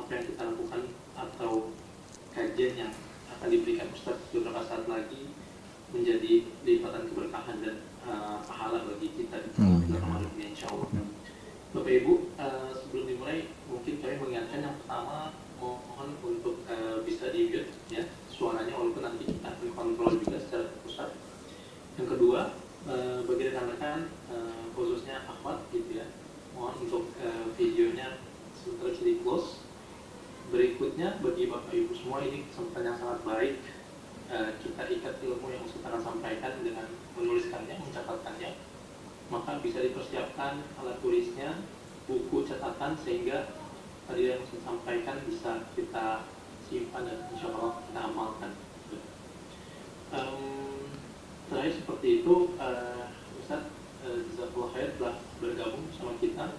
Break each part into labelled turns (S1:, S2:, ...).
S1: apa yang kita lakukan atau kajian yang akan diberikan Ustaz beberapa saat lagi menjadi lipatan keberkahan dan pahala bagi kita di bulan Ramadan ini, insyaallah. Bapak Ibu, sebelum dimulai mungkin kami mengingatkan yang pertama, mohon untuk bisa di-mute ya suaranya, walaupun nanti kita akan kontrol juga secara terpusat. Yang kedua, bagi rekan-rekan khususnya akhwat gitu ya, mohon untuk videonya sebentar bisa di close. Berikutnya bagi Bapak Ibu semua, ini kesempatan yang sangat baik, kita ikat ilmu yang Ustaz akan sampaikan dengan menuliskannya, mencatatkannya. Maka bisa dipersiapkan alat tulisnya, buku catatan, sehingga tadi yang Ustaz sampaikan bisa kita simpan dan insya Allah kita amalkan. Terakhir seperti itu, Ustaz jazakallahu khair telah bergabung bersama kita.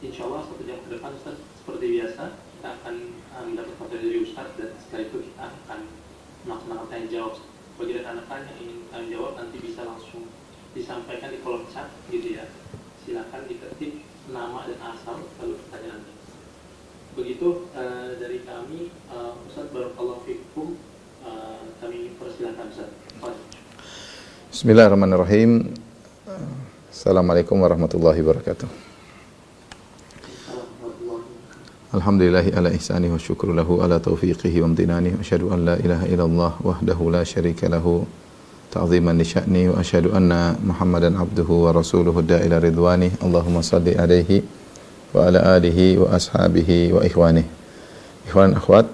S1: Insya Allah 1 jam ke depan Ustaz seperti biasa kita akan mendapat materi dari Ustaz, dan setelah itu kita akan melaksanakan tanya jawab. Bagi rekan-rekan yang ingin tanya jawab nanti bisa langsung disampaikan di kolom chat gitu ya. Silakan diketik nama dan asal lalu pertanyaannya. Begitu dari kami, Ustaz barakallahu fikum, kami persilakan Ustaz.
S2: Bismillahirrahmanirrahim. Assalamualaikum warahmatullahi wabarakatuh. Alhamdulillahi ala ihsani wa syukru lahu ala taufiqihi wa amtinani wa asyhadu an la ilaha illallah wahdahu la syarika lahu ta'ziman li sya'ni wa asyhadu anna Muhammadan abduhu wa rasuluhu da'ila ridwani. Allahumma salli alaihi wa ala alihi wa ashabihi wa ikhwani. Ikhwan akhwat,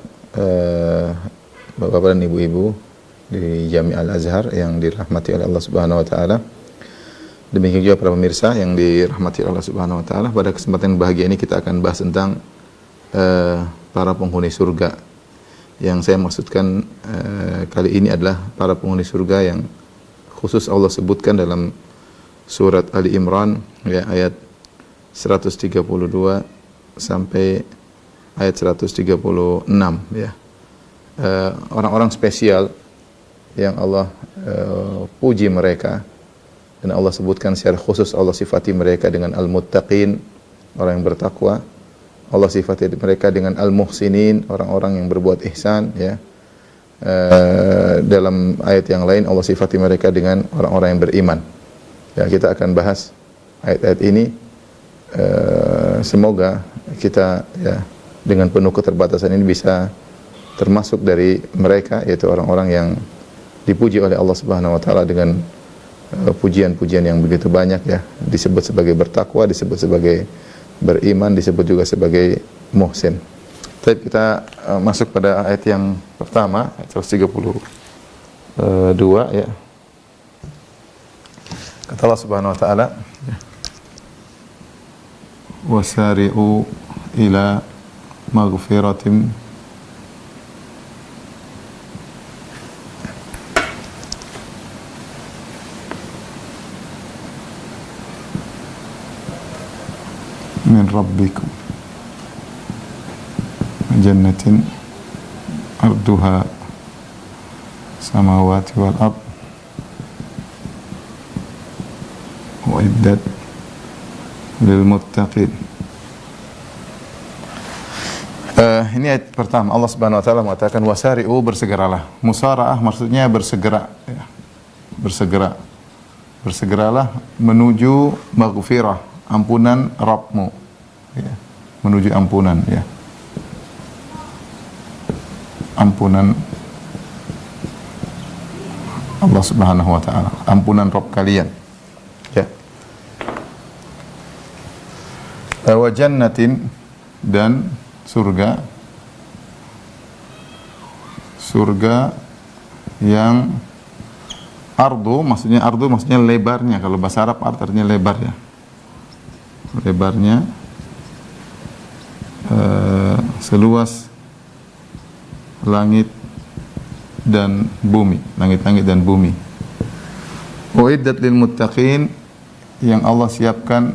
S2: bapak-bapak dan ibu-ibu di Jami' Al-Azhar yang dirahmati oleh Allah Subhanahu wa taala. Demikian juga para pemirsa yang dirahmati Allah Subhanahu wa taala. Pada kesempatan bahagia ini kita akan bahas tentang para penghuni surga. Yang saya maksudkan kali ini adalah para penghuni surga yang khusus Allah sebutkan dalam surat Ali Imran ya, ayat 132 sampai ayat 136 ya. Orang-orang spesial yang Allah puji mereka, dan Allah sebutkan secara khusus, Allah sifati mereka dengan al-muttaqin, orang yang bertakwa. Allah sifati mereka dengan al-muhsinin, orang-orang yang berbuat ihsan ya. Dalam ayat yang lain Allah sifati mereka dengan orang-orang yang beriman. Ya, kita akan bahas ayat-ayat ini. Semoga kita ya dengan penuh keterbatasan ini bisa termasuk dari mereka, yaitu orang-orang yang dipuji oleh Allah Subhanahu wa taala dengan pujian-pujian yang begitu banyak ya. Disebut sebagai bertakwa, disebut sebagai beriman, disebut juga sebagai muhsin. Baik, kita masuk pada ayat yang pertama, ayat 132 ya. Kata Allah Subhanahu wa taala, wasari'u ila maghfiratin min rabbikum jannatin arduha samawati wal ard uiddat lil muttaqin. Ini ayat pertama. Allah Subhanahu wa taala mengatakan wasari'u, bersegeralah. Musara'ah maksudnya bersegera ya. Bersegeralah menuju maghfirah, ampunan Rabbmu ya. Menuju ampunan ya. Ampunan Allah Subhanahu wa taala, ampunan Rabb kalian ya. Wa jannatin, dan surga yang ardu maksudnya lebarnya. Kalau bahasa Arab artinya lebar ya. Lebarnya seluas langit dan bumi, langit-langit dan bumi. Uiddat lil muttaqin, yang Allah siapkan,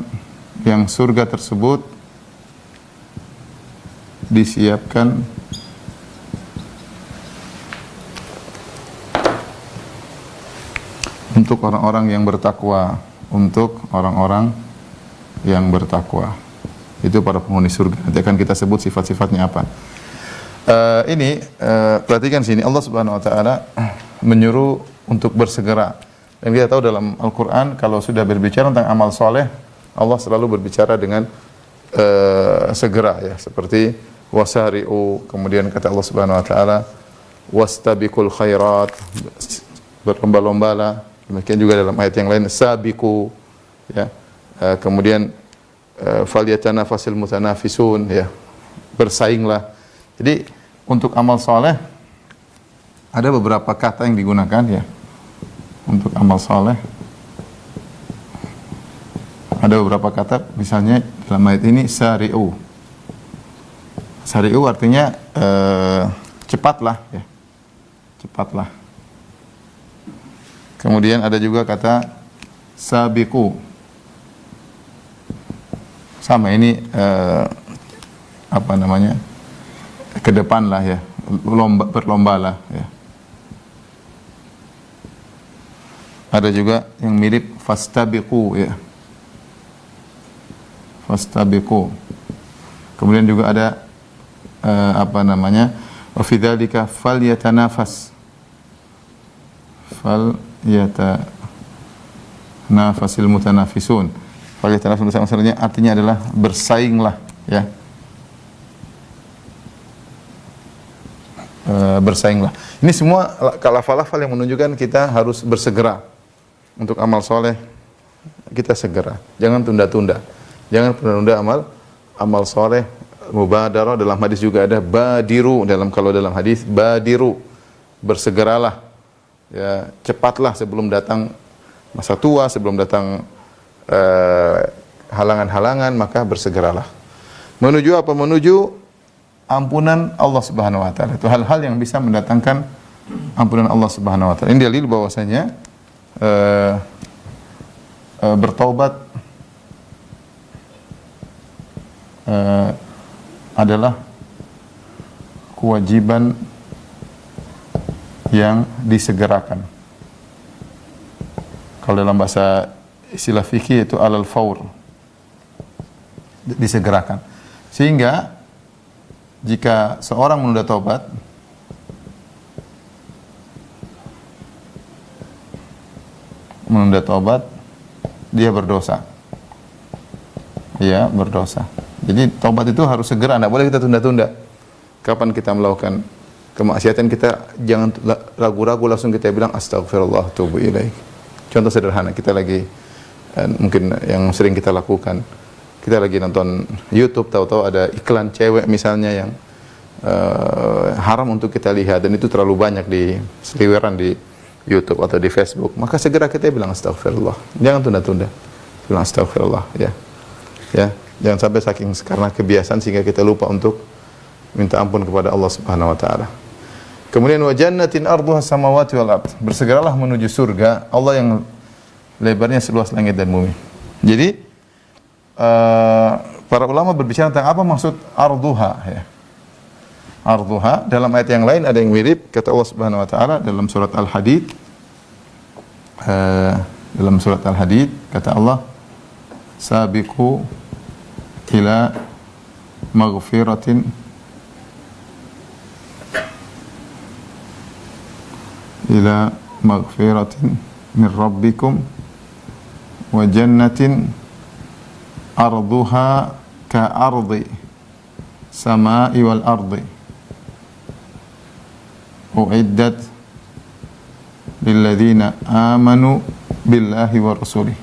S2: yang surga tersebut disiapkan untuk orang-orang yang bertakwa, untuk orang-orang yang bertakwa Itu para penghuni surga. Nanti akan kita sebut sifat-sifatnya apa. Perhatikan sini, Allah Subhanahu wa taala menyuruh untuk bersegera. Dan kita tahu dalam Al-Qur'an kalau sudah berbicara tentang amal soleh, Allah selalu berbicara dengan segera ya, seperti wasari'u, kemudian kata Allah Subhanahu wa taala wastabiqul khairat, berlomba-lombalah. Demikian juga dalam ayat yang lain sabiqu ya. Kemudian falyatanafasil mutanafisun ya, bersainglah. Jadi untuk amal soleh ada beberapa kata yang digunakan ya. Untuk amal soleh ada beberapa kata, misalnya dalam ayat ini sari'u. Sari'u artinya cepatlah ya. Cepatlah. Kemudian ada juga kata sabiqu. Sama ini ke depan lah ya, berlombalah ya. Ada juga yang mirip fastabiqu ya. Fastabiqu. Kemudian juga ada wa fi dzalika falyatanafasil mutanafisun. Falyatanafasil maksudnya artinya adalah bersainglah ya. Bersainglah. Ini semua lafal-lafal yang menunjukkan kita harus bersegera untuk amal soleh. Kita segera, jangan tunda-tunda, jangan tunda-tunda amal soleh. Mubadarah, dalam hadis juga ada badiru, kalau dalam hadis badiru, bersegeralah ya, cepatlah sebelum datang masa tua, sebelum datang halangan-halangan, maka bersegeralah. Menuju apa? Menuju ampunan Allah Subhanahu wa taala. Itu hal-hal yang bisa mendatangkan ampunan Allah Subhanahu wa taala. Ini dalil bahwasanya bertaubat adalah kewajiban yang disegerakan. Kalau dalam bahasa istilah fikih itu alal faur, disegerakan. Sehingga jika seorang menunda taubat, dia berdosa. Iya, berdosa. Jadi taubat itu harus segera, tidak boleh kita tunda-tunda. Kapan kita melakukan kemaksiatan, kita jangan ragu-ragu, langsung kita bilang astagfirullah tubu ilaih. Contoh sederhana, kita lagi mungkin yang sering kita lakukan, kita lagi nonton YouTube, tahu-tahu ada iklan cewek misalnya yang haram untuk kita lihat, dan itu terlalu banyak di seliweran di YouTube atau di Facebook, maka segera kita bilang astagfirullah. Jangan tunda-tunda, bilang astagfirullah ya. Ya, jangan sampai karena kebiasaan sehingga kita lupa untuk minta ampun kepada Allah Subhanahu wa taala. Kemudian wa jannatin arduha samawati wal ard. Bersegeralah menuju surga Allah yang lebarnya seluas langit dan bumi. Jadi para ulama berbicara tentang apa maksud arduha ya. Arduha dalam ayat yang lain ada yang mirip, kata Allah Subhanahu wa taala dalam surat Al-Hadid. Dalam surat Al-Hadid kata Allah, sabiqu ila maghfiratin min rabbikum wa jannatin arduha ka ardi samai wal ardi uiddat lilladzina amanu billahi wa rasulih.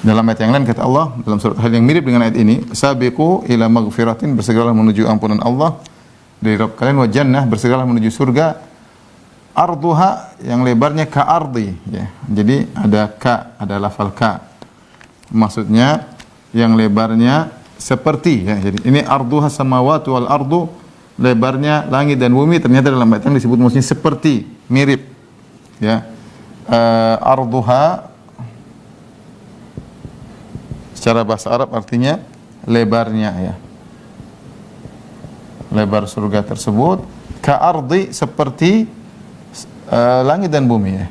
S2: Dalam ayat yang lain kata Allah dalam surat hal yang mirip dengan ayat ini, sabiqu ila maghfiratin, bersegeralah menuju ampunan Allah dari Rabb kalian, wa jannah, bersegeralah menuju surga, arduha yang lebarnya ka ardi ya. Jadi ada lafal ka. Maksudnya yang lebarnya seperti ya. Jadi ini arduha samawati wal ardu, lebarnya langit dan bumi, ternyata dalam ayat yang disebut maksudnya seperti, mirip ya. Arduha secara bahasa Arab artinya lebarnya ya. Lebar surga tersebut ka ardi, seperti langit dan bumi ya.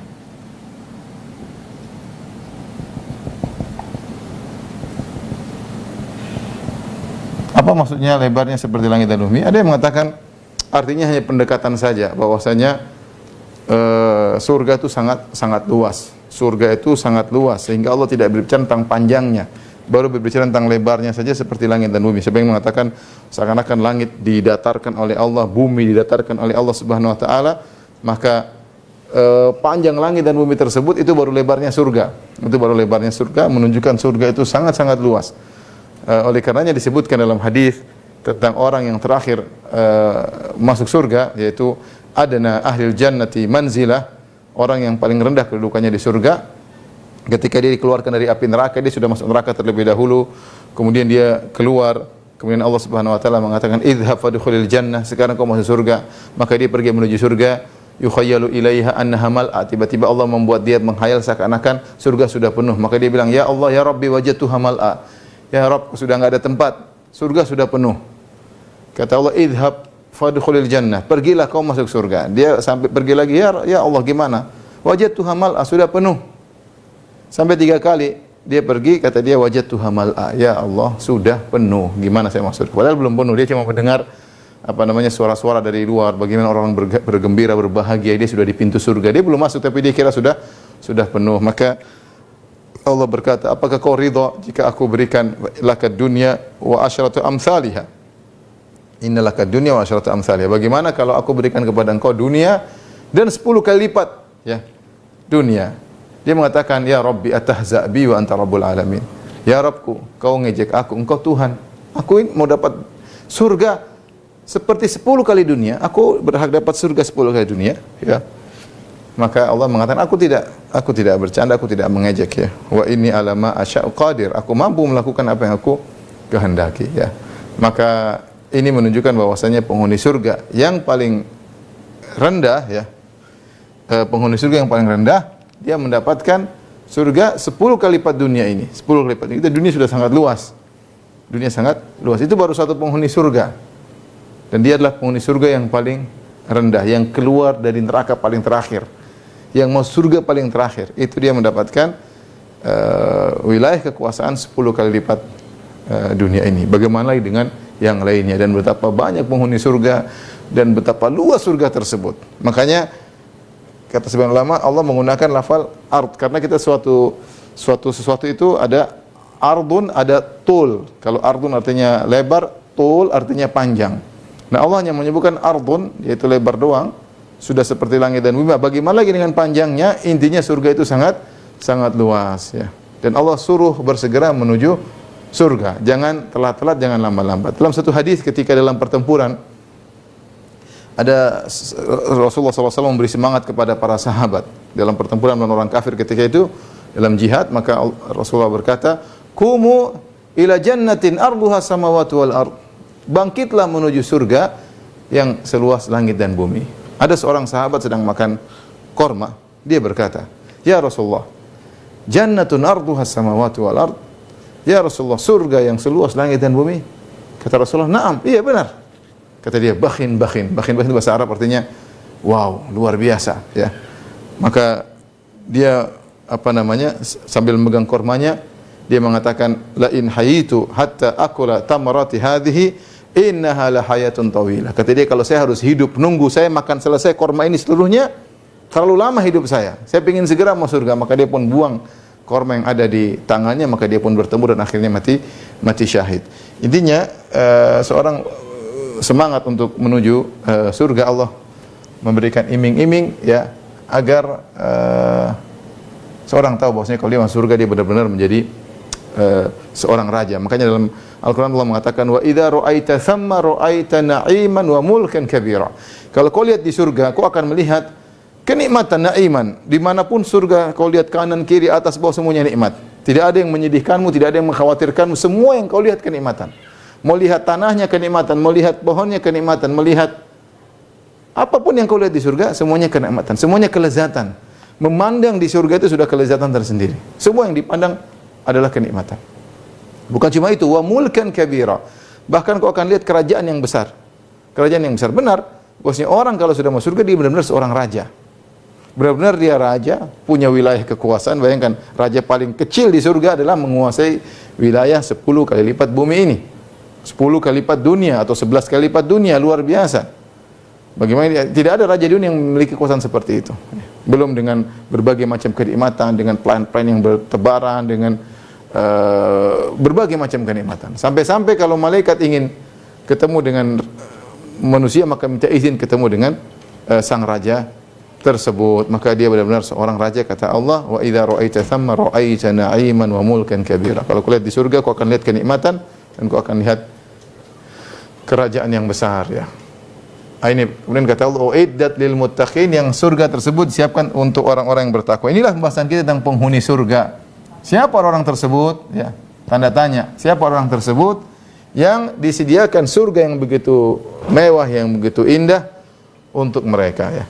S2: Apa maksudnya lebarnya seperti langit dan bumi? Ada yang mengatakan artinya hanya pendekatan saja, bahwasanya surga itu sangat luas. Surga itu sangat luas sehingga Allah tidak berbicara tentang panjangnya, baru berbicara tentang lebarnya saja seperti langit dan bumi. Siapa yang mengatakan seakan-akan langit didatarkan oleh Allah, bumi didatarkan oleh Allah Subhanahu wa taala, maka panjang langit dan bumi tersebut itu baru lebarnya surga. Itu baru lebarnya surga, menunjukkan surga itu sangat-sangat luas. Oleh karenanya disebutkan dalam hadis tentang orang yang terakhir masuk surga, yaitu adna ahlil jannati manzilah, orang yang paling rendah kedudukannya di surga. Ketika dia dikeluarkan dari api neraka, dia sudah masuk neraka terlebih dahulu, kemudian dia keluar, kemudian Allah Subhanahu wa taala mengatakan idhhab fadkhulil jannah, sekarang kau masuk surga. Maka dia pergi menuju surga, yukhayyalu ilaiha annaha mal'a, tiba-tiba Allah membuat dia menghayal seakan-akan surga sudah penuh. Maka dia bilang, ya Allah, ya Rabbi, wajadtuha mal'a, ya Rabb, sudah enggak ada tempat, surga sudah penuh. Kata Allah, idhhab fadkhulil jannah, pergilah kau masuk surga. Dia sampai pergi lagi, ya Allah, gimana? Wajadtuha mal'a, sudah penuh. Sampai 3 kali dia pergi, kata dia, wajadtuha mal'a, ya Allah, sudah penuh. Gimana saya masuk? Padahal belum penuh, dia cuma mendengar suara-suara dari luar, bagaimana orang bergembira, berbahagia, dia sudah di pintu surga. Dia belum masuk tapi dia kira sudah penuh. Maka Allah berkata, apakah kau ridha jika aku berikan lakad dunya wa asyratu amsalihha? Innalakad dunya wa asyratu amsalihha. Bagaimana kalau aku berikan kepada engkau dunia dan 10 kali lipat, ya, dunia. Dia mengatakan, ya Rabbi atahza bi wa anta rabbul alamin. Ya Rabbku, kau ngejek aku, engkau Tuhan. Aku ini mau dapat surga seperti 10 kali dunia, aku berhak dapat surga 10 kali dunia, ya. Maka Allah mengatakan, aku tidak bercanda, aku tidak mengejek, ya. Wa inni ala ma asya'u qadir. Aku mampu melakukan apa yang aku kehendaki, ya. Maka ini menunjukkan bahwasanya penghuni surga yang paling rendah, ya. Penghuni surga yang paling rendah, dia mendapatkan surga 10 kali lipat dunia ini. 10 kali lipat. Itu dunia sudah sangat luas. Dunia sangat luas. Itu baru satu penghuni surga. Dan dia adalah penghuni surga yang paling rendah, yang keluar dari neraka paling terakhir, yang mau surga paling terakhir. Itu dia mendapatkan wilayah kekuasaan 10 kali lipat dunia ini. Bagaimana lagi dengan yang lainnya, dan betapa banyak penghuni surga dan betapa luas surga tersebut. Makanya kata sebagian ulama, Allah menggunakan lafal ard karena kita sesuatu itu ada ardun, ada tul. Kalau ardun artinya lebar, tul artinya panjang. Nah, Allah hanya menyebutkan ardun, yaitu lebar doang, sudah seperti langit dan bumi. Bagaimana lagi dengan panjangnya? Intinya surga itu sangat luas, ya. Dan Allah suruh bersegera menuju surga. Jangan telat-telat, jangan lambat-lambat. Dalam satu hadis ketika dalam pertempuran, ada Rasulullah SAW memberi semangat kepada para sahabat dalam pertempuran melawan orang kafir ketika itu dalam jihad. Maka Rasulullah berkata, "Qumu ila jannatin arduha samawati wal ard." Bangkitlah menuju surga yang seluas langit dan bumi. Ada seorang sahabat sedang makan korma, dia berkata, "Ya Rasulullah, jannatun arduha samawati wal ard." Ya Rasulullah, surga yang seluas langit dan bumi? Kata Rasulullah, "Na'am, iya benar." Kata dia, bakhin itu bahasa Arab artinya wow, luar biasa, ya. Maka dia sambil memegang kormanya, dia mengatakan, la in hayitu hatta akula tamarati hadhihi innaha la hayatun tawilah. Kata dia, kalau saya harus hidup nunggu saya makan selesai korma ini seluruhnya, terlalu lama hidup saya. Saya ingin segera masuk surga. Maka dia pun buang korma yang ada di tangannya, maka dia pun bertemu dan akhirnya mati syahid. Intinya seorang semangat untuk menuju surga, Allah memberikan iming-iming, ya, agar seorang tahu bahwasanya kalau dia masuk surga dia benar-benar menjadi seorang raja. Makanya dalam Al-Qur'an Allah mengatakan, wa idza ra'aita thamma ra'aita na'iman wa mulkan kabira. Kalau kau lihat di surga, kau akan melihat kenikmatan, na'iman. Dimanapun surga, kau lihat kanan, kiri, atas, bawah, semuanya nikmat. Tidak ada yang menyedihkanmu, tidak ada yang mengkhawatirkanmu. Semua yang kau lihat kenikmatan. Mau lihat tanahnya kenikmatan, mau lihat pohonnya kenikmatan, melihat apapun yang kau lihat di surga, semuanya kenikmatan, semuanya kelezatan. Memandang di surga itu sudah kelezatan tersendiri. Semua yang dipandang adalah kenikmatan. Bukan cuma itu, wa mulkan kabira. Bahkan kau akan lihat kerajaan yang besar. Kerajaan yang besar. Benar, bahwasanya orang kalau sudah masuk surga dia benar-benar seorang raja. Benar-benar dia raja, punya wilayah kekuasaan. Bayangkan, raja paling kecil di surga adalah menguasai wilayah 10 kali lipat bumi ini. 10 kali lipat dunia atau 11 kali lipat dunia, luar biasa. Bagaimana tidak ada raja dunia yang memiliki kekuasaan seperti itu. Belum dengan berbagai macam kenikmatan, dengan plan-plan yang bertebaran, dengan berbagai macam kenikmatan. Sampai-sampai kalau malaikat ingin ketemu dengan manusia maka minta izin ketemu dengan sang raja tersebut, maka dia benar-benar seorang raja. Kata Allah, wa idza ra'aita thamma ra'aita na'iman wa mulkan kabira. Kalau kau lihat di surga kau akan lihat kenikmatan dan kau akan lihat kerajaan yang besar, ya. Ini kemudian kata Allah, uiddat lil muttaqin, yang surga tersebut disiapkan untuk orang-orang yang bertakwa. Inilah pembahasan kita tentang penghuni surga. Siapa orang tersebut? Ya, tanda tanya. Siapa orang tersebut yang disediakan surga yang begitu mewah, yang begitu indah untuk mereka, ya.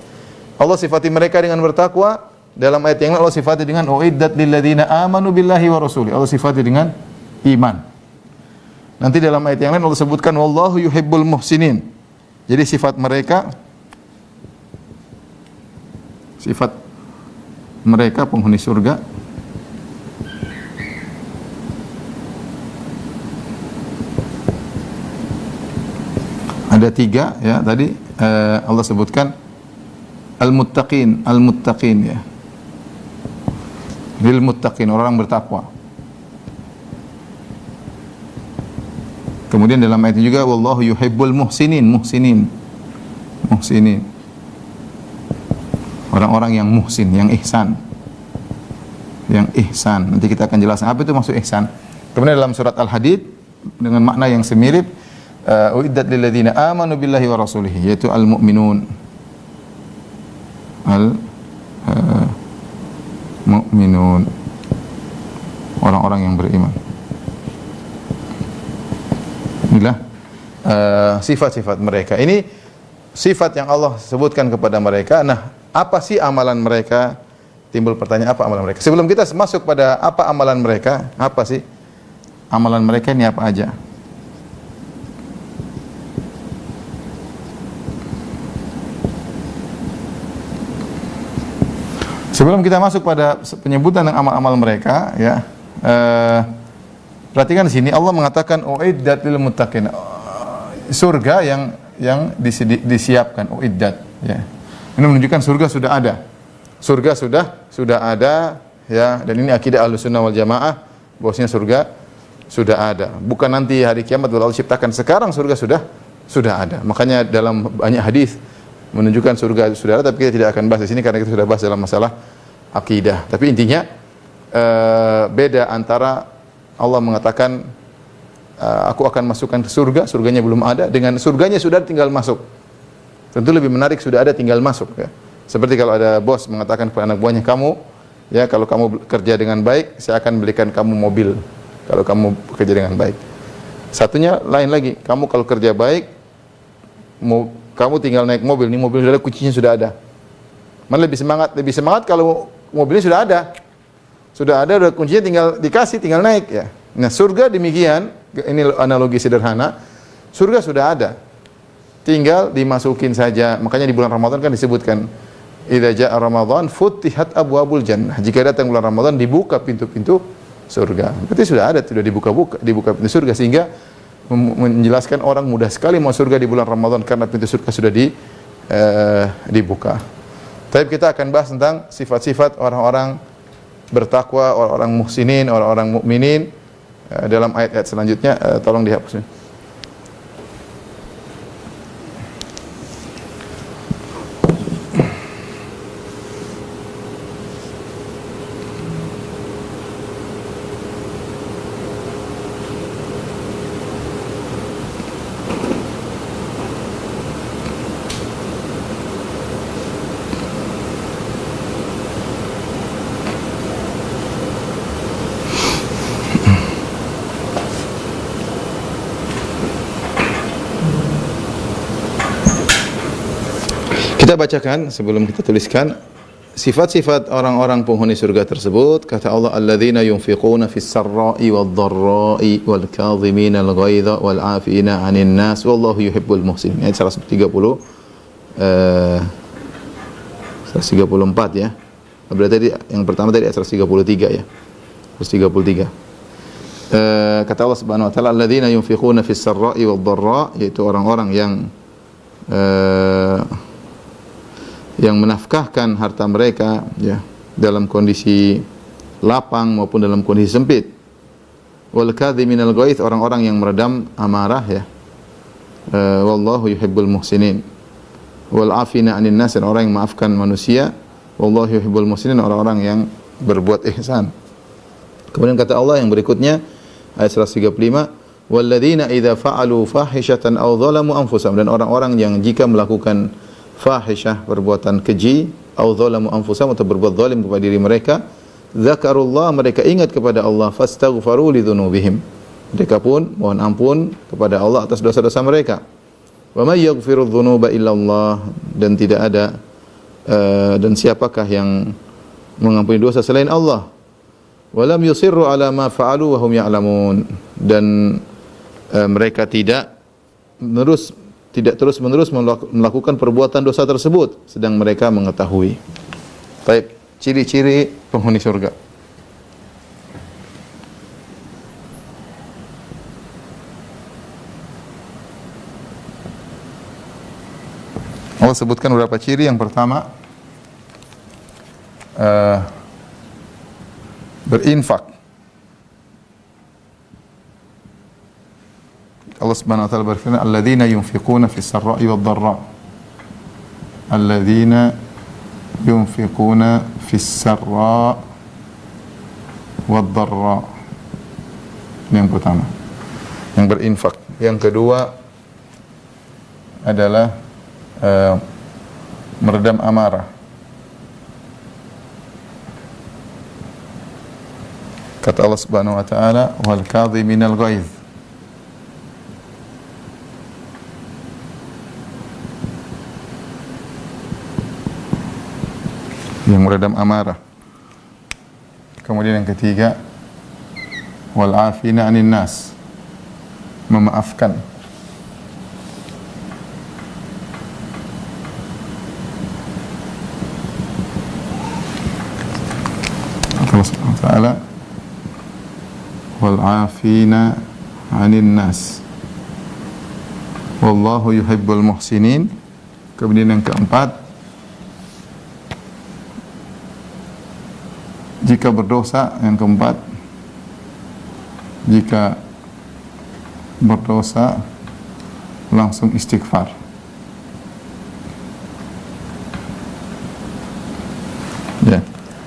S2: Allah sifati mereka dengan bertakwa. Dalam ayat yang lain Allah sifati dengan uiddat lil ladzina amanu billahi wa rasuli. Allah sifati dengan iman. Nanti dalam ayat yang lain Allah sebutkan wallahu yuhibbul muhsinin. Jadi sifat mereka penghuni surga ada 3, ya. Tadi Allah sebutkan al-muttaqin ya. Lil muttaqin, orang bertakwa. Kemudian dalam ayat juga wallahu yuhibbul muhsinin. Orang-orang yang muhsin, yang ihsan. Nanti kita akan jelaskan apa itu maksud ihsan. Kemudian dalam surat Al-Hadid dengan makna yang semirip, uiddat lil ladzina amanu billahi wa rasulihi, yaitu al-mu'minun. Mu'minun, orang-orang yang beriman. Inilah sifat-sifat mereka. Ini sifat yang Allah sebutkan kepada mereka. Nah, apa sih amalan mereka? Timbul pertanyaan, apa amalan mereka? Sebelum kita masuk pada apa amalan mereka, apa sih amalan mereka ini apa aja? Sebelum kita masuk pada penyebutan amal-amal mereka, ya, perhatikan di sini Allah mengatakan uiddat lil muttaqin, surga yang disiapkan, uiddat, ya. Ini menunjukkan surga sudah ada. Surga sudah ada, ya, dan ini akidah Ahlussunnah wal Jamaah bahwasanya surga sudah ada. Bukan nanti hari kiamat baru Allah ciptakan, sekarang surga sudah ada. Makanya dalam banyak hadis menunjukkan surga sudah ada, tapi kita tidak akan bahas di sini karena kita sudah bahas dalam masalah akidah. Tapi intinya beda antara Allah mengatakan aku akan masukkan ke surga, surganya belum ada, dengan surganya sudah tinggal masuk. Tentu lebih menarik sudah ada tinggal masuk, ya. Seperti kalau ada bos mengatakan kepada anak buahnya, kamu, ya, kalau kamu kerja dengan baik, saya akan belikan kamu mobil. Kalau kamu bekerja dengan baik. Satunya lain lagi, kamu kalau kerja baik, kamu tinggal naik mobil, ini mobil sudah ada, kuncinya sudah ada. Mana lebih semangat? Lebih semangat kalau mobilnya sudah ada kuncinya, tinggal dikasih, tinggal naik, ya. Nah, surga demikian, ini analogi sederhana. Surga sudah ada, tinggal dimasukin saja. Makanya di bulan Ramadan kan disebutkan, idza jaa Ramadan futihat abwabul jannah. Jika datang bulan Ramadan dibuka pintu-pintu surga. Berarti sudah ada, sudah dibuka pintu surga, sehingga menjelaskan orang mudah sekali mau surga di bulan Ramadan karena pintu surga sudah dibuka. Tapi kita akan bahas tentang sifat-sifat orang-orang bertakwa, orang-orang muhsinin, orang-orang mukminin dalam ayat-ayat selanjutnya. Tolong dihapus. Kita bacakan sebelum kita tuliskan sifat-sifat orang-orang penghuni surga tersebut. Kata Allah, alladzina yunfiquna fis sarra'i wad dharra'i wal kadhimina al ghaidha wal 'afina 'anil nas wallahu yuhibbul muhsinin. Ayat 134 ya. Berarti tadi yang pertama tadi ayat 133 ya. 133. kata Allah Subhanahu wa taala, alladzina yunfiquna fis sarra'i wad dharra, yaitu orang-orang yang menafkahkan harta mereka ya dalam kondisi lapang maupun dalam kondisi sempit. Wal kadhiminal ghaidh, orang-orang yang meredam amarah ya. Wallahu yuhibbul muhsinin. Wal afina 'anil nas, orang yang maafkan manusia. Wallahu yuhibbul muhsinin, orang-orang yang berbuat ihsan. Kemudian kata Allah yang berikutnya ayat 135, walladzina idza fa'alu fahishatan aw dzalamu anfusahum, dan orang-orang yang jika melakukan fahishah, perbuatan keji, aw dzalamu anfusahum, atau berbuat zalim kepada diri mereka, zakarullah, mereka ingat kepada Allah, fastaghfaru lidzunubihim, mereka pun mohon ampun kepada Allah atas dosa-dosa mereka. Wa may yaghfiru dzunuba illa Allah, dan tidak ada dan siapakah yang mengampuni dosa selain Allah. Walam yusirru ala ma fa'alu wa hum ya'lamun, dan mereka tidak terus-menerus melakukan perbuatan dosa tersebut sedang mereka mengetahui. Baik, ciri-ciri penghuni surga. Allah sebutkan beberapa ciri. Yang pertama, berinfak. Allah Subhanahu wa taala berfirman, alladzina yunfiquna fis sarra'i wad dharra. Alladzina yunfiquna fis sarra'i wad dharra. Ini yang pertama, yang berinfak. Yang kedua adalah meredam amarah. Kata Allah Subhanahu wa taala, wal kadhiminal ghaidh. Yang meredam amarah. Kemudian yang ketiga, wal afina 'anil nas, memaafkan. Allah Subhanahu wa taala, wal afina 'anil nas, wallahu yuhibbul muhsinin. Kemudian yang keempat, jika berdosa, yang keempat, jika berdosa langsung istighfar. Ya.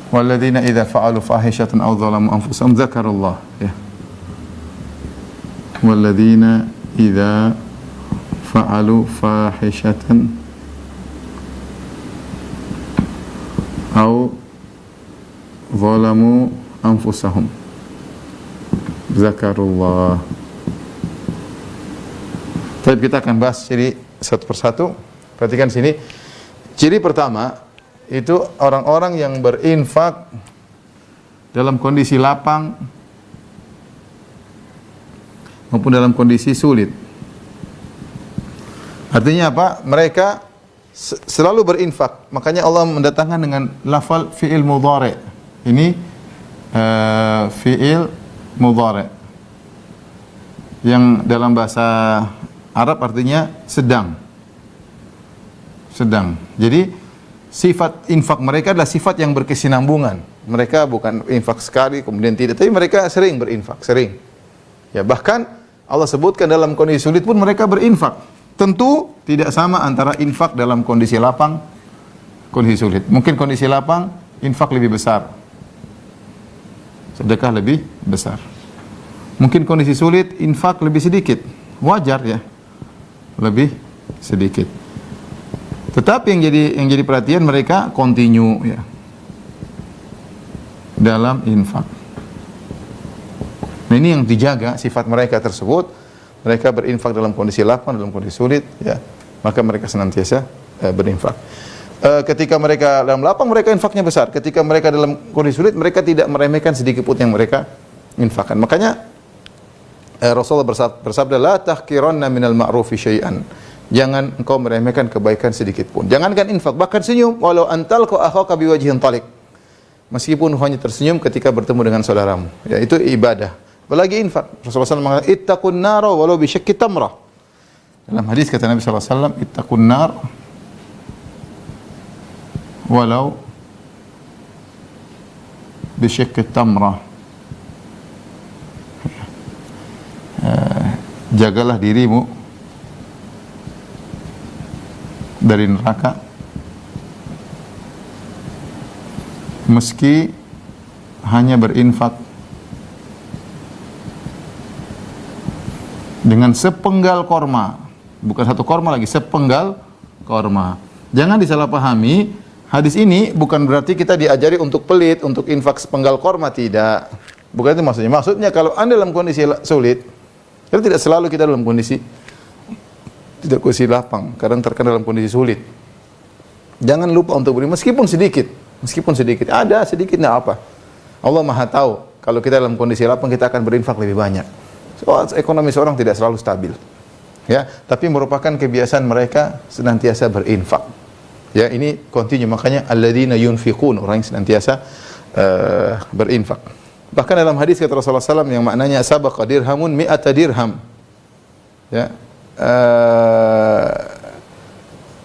S2: Walladzina idza fa'alu fahishatan aw dzalamu anfusahum dzakarullah. Ya. Walladzina idza fa'alu fahishatan aw dzalamu anfusahum zakarullah. Baik, kita akan bahas ciri satu persatu. Perhatikan sini. Ciri pertama itu orang-orang yang berinfak dalam kondisi lapang maupun dalam kondisi sulit. Artinya apa? Mereka selalu berinfak. Makanya Allah mendatangkan dengan lafal fi'il mudhari'. Ini fi'il mudhari' yang dalam bahasa Arab artinya sedang. Jadi sifat infak mereka adalah sifat yang berkesinambungan. Mereka bukan infak sekali kemudian tidak, tapi mereka sering berinfak, sering. Ya, bahkan Allah sebutkan dalam kondisi sulit pun mereka berinfak. Tentu tidak sama antara infak dalam kondisi lapang, kondisi sulit. Mungkin kondisi lapang infak lebih besar, sedekah lebih besar. Mungkin kondisi sulit infak lebih sedikit, wajar ya, lebih sedikit. Tetapi yang jadi perhatian mereka continue ya dalam infak. Nah, ini yang dijaga sifat mereka tersebut. Mereka berinfak dalam kondisi lapang, dalam kondisi sulit ya, maka mereka senantiasa berinfak. Ketika mereka dalam lapang mereka infaknya besar. Ketika mereka dalam kondisi sulit mereka tidak meremehkan sedikit pun yang mereka infakkan. Makanya Rasulullah bersabda, la tahqiranna minal ma'rufi syai'an. Jangan engkau meremehkan kebaikan sedikit pun. Jangankan infak, bahkan senyum, walau antalqa akhaka biwajhin talik. Meskipun hanya tersenyum ketika bertemu dengan saudaramu. Ya, itu ibadah. apalagi infak. Rasulullah SAW mengatakan, ittaqun nara walau bisyakki tamrah. Dalam hadis kata Nabi SAW, ittaqun nar walau bisyakki tamrah. Jagalah dirimu dari neraka meski hanya berinfak dengan sepenggal korma, bukan satu korma lagi, sepenggal korma. Jangan disalahpahami, hadis ini bukan berarti kita diajari untuk pelit, untuk infak sepenggal korma, tidak. Bukan itu maksudnya. Maksudnya kalau Anda dalam kondisi sulit, karena tidak selalu kita dalam kondisi tidak kondisi lapang, terkadang dalam kondisi sulit. Jangan lupa untuk beri meskipun sedikit, ada sedikit tidak apa. Allah Maha tahu. Kalau kita dalam kondisi lapang, kita akan berinfak lebih banyak. Soal ekonomi seorang tidak selalu stabil, ya. Tapi merupakan kebiasaan mereka senantiasa berinfak. Ya, ini continue. Makanya alladzina yunfiqun, orang yang senantiasa berinfak. Bahkan dalam hadis kata Rasulullah SAW yang maknanya sabaqa dirhamun mi'ata dirham. Ya.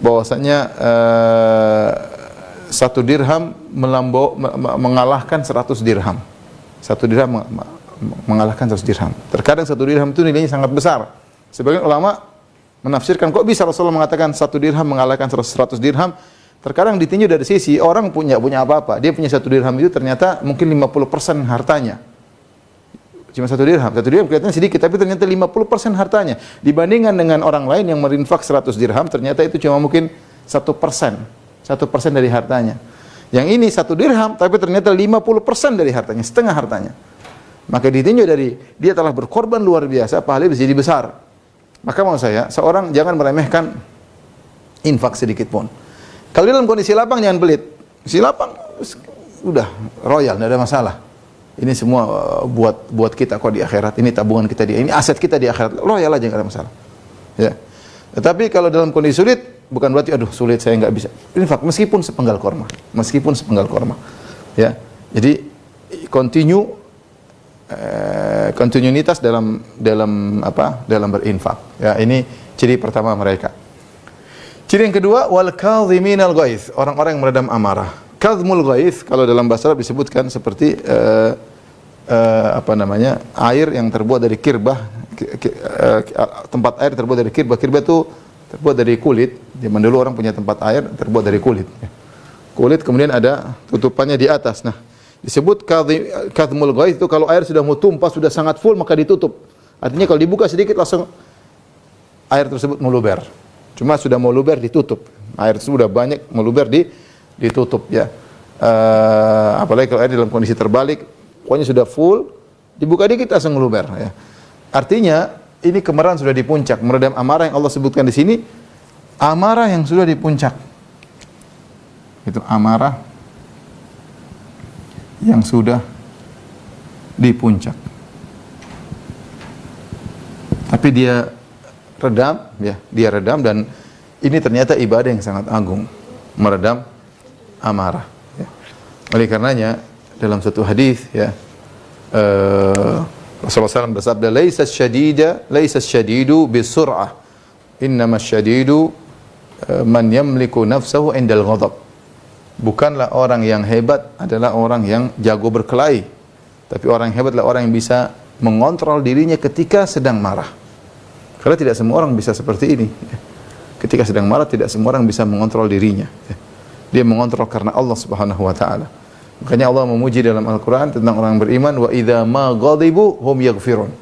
S2: Bahwasanya satu dirham mengalahkan 100 dirham. Satu dirham mengalahkan 100 dirham. Terkadang satu dirham itu nilainya sangat besar. Sebagian ulama menafsirkan kok bisa Rasulullah mengatakan satu dirham mengalahkan 100 dirham. Terkadang ditinjau dari sisi orang punya apa-apa. Dia punya satu dirham itu ternyata mungkin 50% hartanya. Cuma satu dirham. Satu dirham kelihatannya sedikit, tapi ternyata 50% hartanya. Dibandingkan dengan orang lain yang berinfak 100 dirham, ternyata itu cuma mungkin 1%. 1% dari hartanya. Yang ini satu dirham, tapi ternyata 50% dari hartanya, setengah hartanya. Maka ditinjau dari dia telah berkorban luar biasa, pahalanya bisa jadi besar. Maka mau saya, seorang jangan meremehkan infak sedikit pun. Kalau dalam kondisi lapang jangan pelit. Kondisi lapang udah royal, tidak ada masalah. Ini semua buat kita kok di akhirat. Ini tabungan kita ini aset kita di akhirat. Royal aja enggak ada masalah. Ya. Tetapi kalau dalam kondisi sulit, bukan berarti aduh sulit saya enggak bisa. Infak meskipun sepenggal korma, Ya. Jadi kontinuitas dalam berinfak. Ya, ini ciri pertama mereka. Ciri yang kedua, wal kadhiminal ghaiz, orang-orang yang meredam amarah. Kadhmul ghaiz kalau dalam bahasa Arab disebutkan seperti air yang terbuat dari kirbah, tempat air terbuat dari kirbah. Kirbah itu terbuat dari kulit. Zaman dulu orang punya tempat air terbuat dari kulit. Kulit kemudian ada tutupannya di atas. Nah, disebut kadhmul ghaiz itu kalau air sudah mau tumpah, sudah sangat full maka ditutup. Artinya kalau dibuka sedikit langsung air tersebut meluber. Cuma sudah mau luber ditutup. Air sudah banyak meluber ditutup ya. Apalagi kalau air dalam kondisi terbalik, pokoknya sudah full, dibuka dikit langsung meluber ya. Artinya ini kemarahan sudah di puncak, meredam amarah yang Allah sebutkan di sini, amarah yang sudah di puncak. Itu amarah yang sudah di puncak. Tapi dia redam dan ini ternyata ibadah yang sangat agung, meredam amarah. Ya. Oleh karenanya dalam satu hadis ya Rasulullah SAW bersabda, laisa syadidu bisur'ah, innama syadidu man yamliku nafsahu indal ghadab. Bukanlah orang yang hebat adalah orang yang jago berkelahi, tapi orang yang hebat adalah orang yang bisa mengontrol dirinya ketika sedang marah. Karena tidak semua orang bisa seperti ini. Ketika sedang marah, tidak semua orang bisa mengontrol dirinya. Dia mengontrol karena Allah Subhanahu wa taala. Makanya Allah memuji dalam Al-Qur'an tentang orang beriman, wa idza ma ghadibu hum yaghfirun.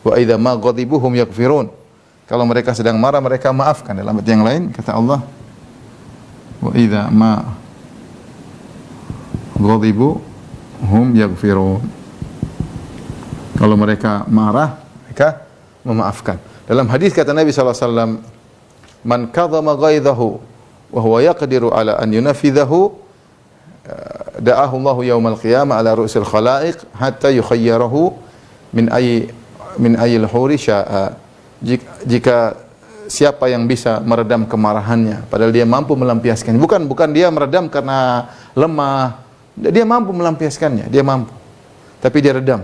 S2: Wa idza ma ghadibu hum yaghfirun. Kalau mereka sedang marah, mereka maafkan. Dalam ayat yang lain kata Allah, wa idza ma ghadibu hum yaghfirun. Kalau mereka marah, mereka memaafkan. Dalam hadis kata Nabi SAW, man kadhama ghaidhahu wa huwa yaqdiru ala an yunafidhahu da'ahu Allah yaumal qiyamah ala ru'usil khalaiq hatta yukhayyarahu min ayil huri sya'a. Jika siapa yang bisa meredam kemarahannya padahal dia mampu melampiaskannya, bukan dia meredam karena lemah, dia mampu melampiaskannya, dia mampu, tapi dia redam.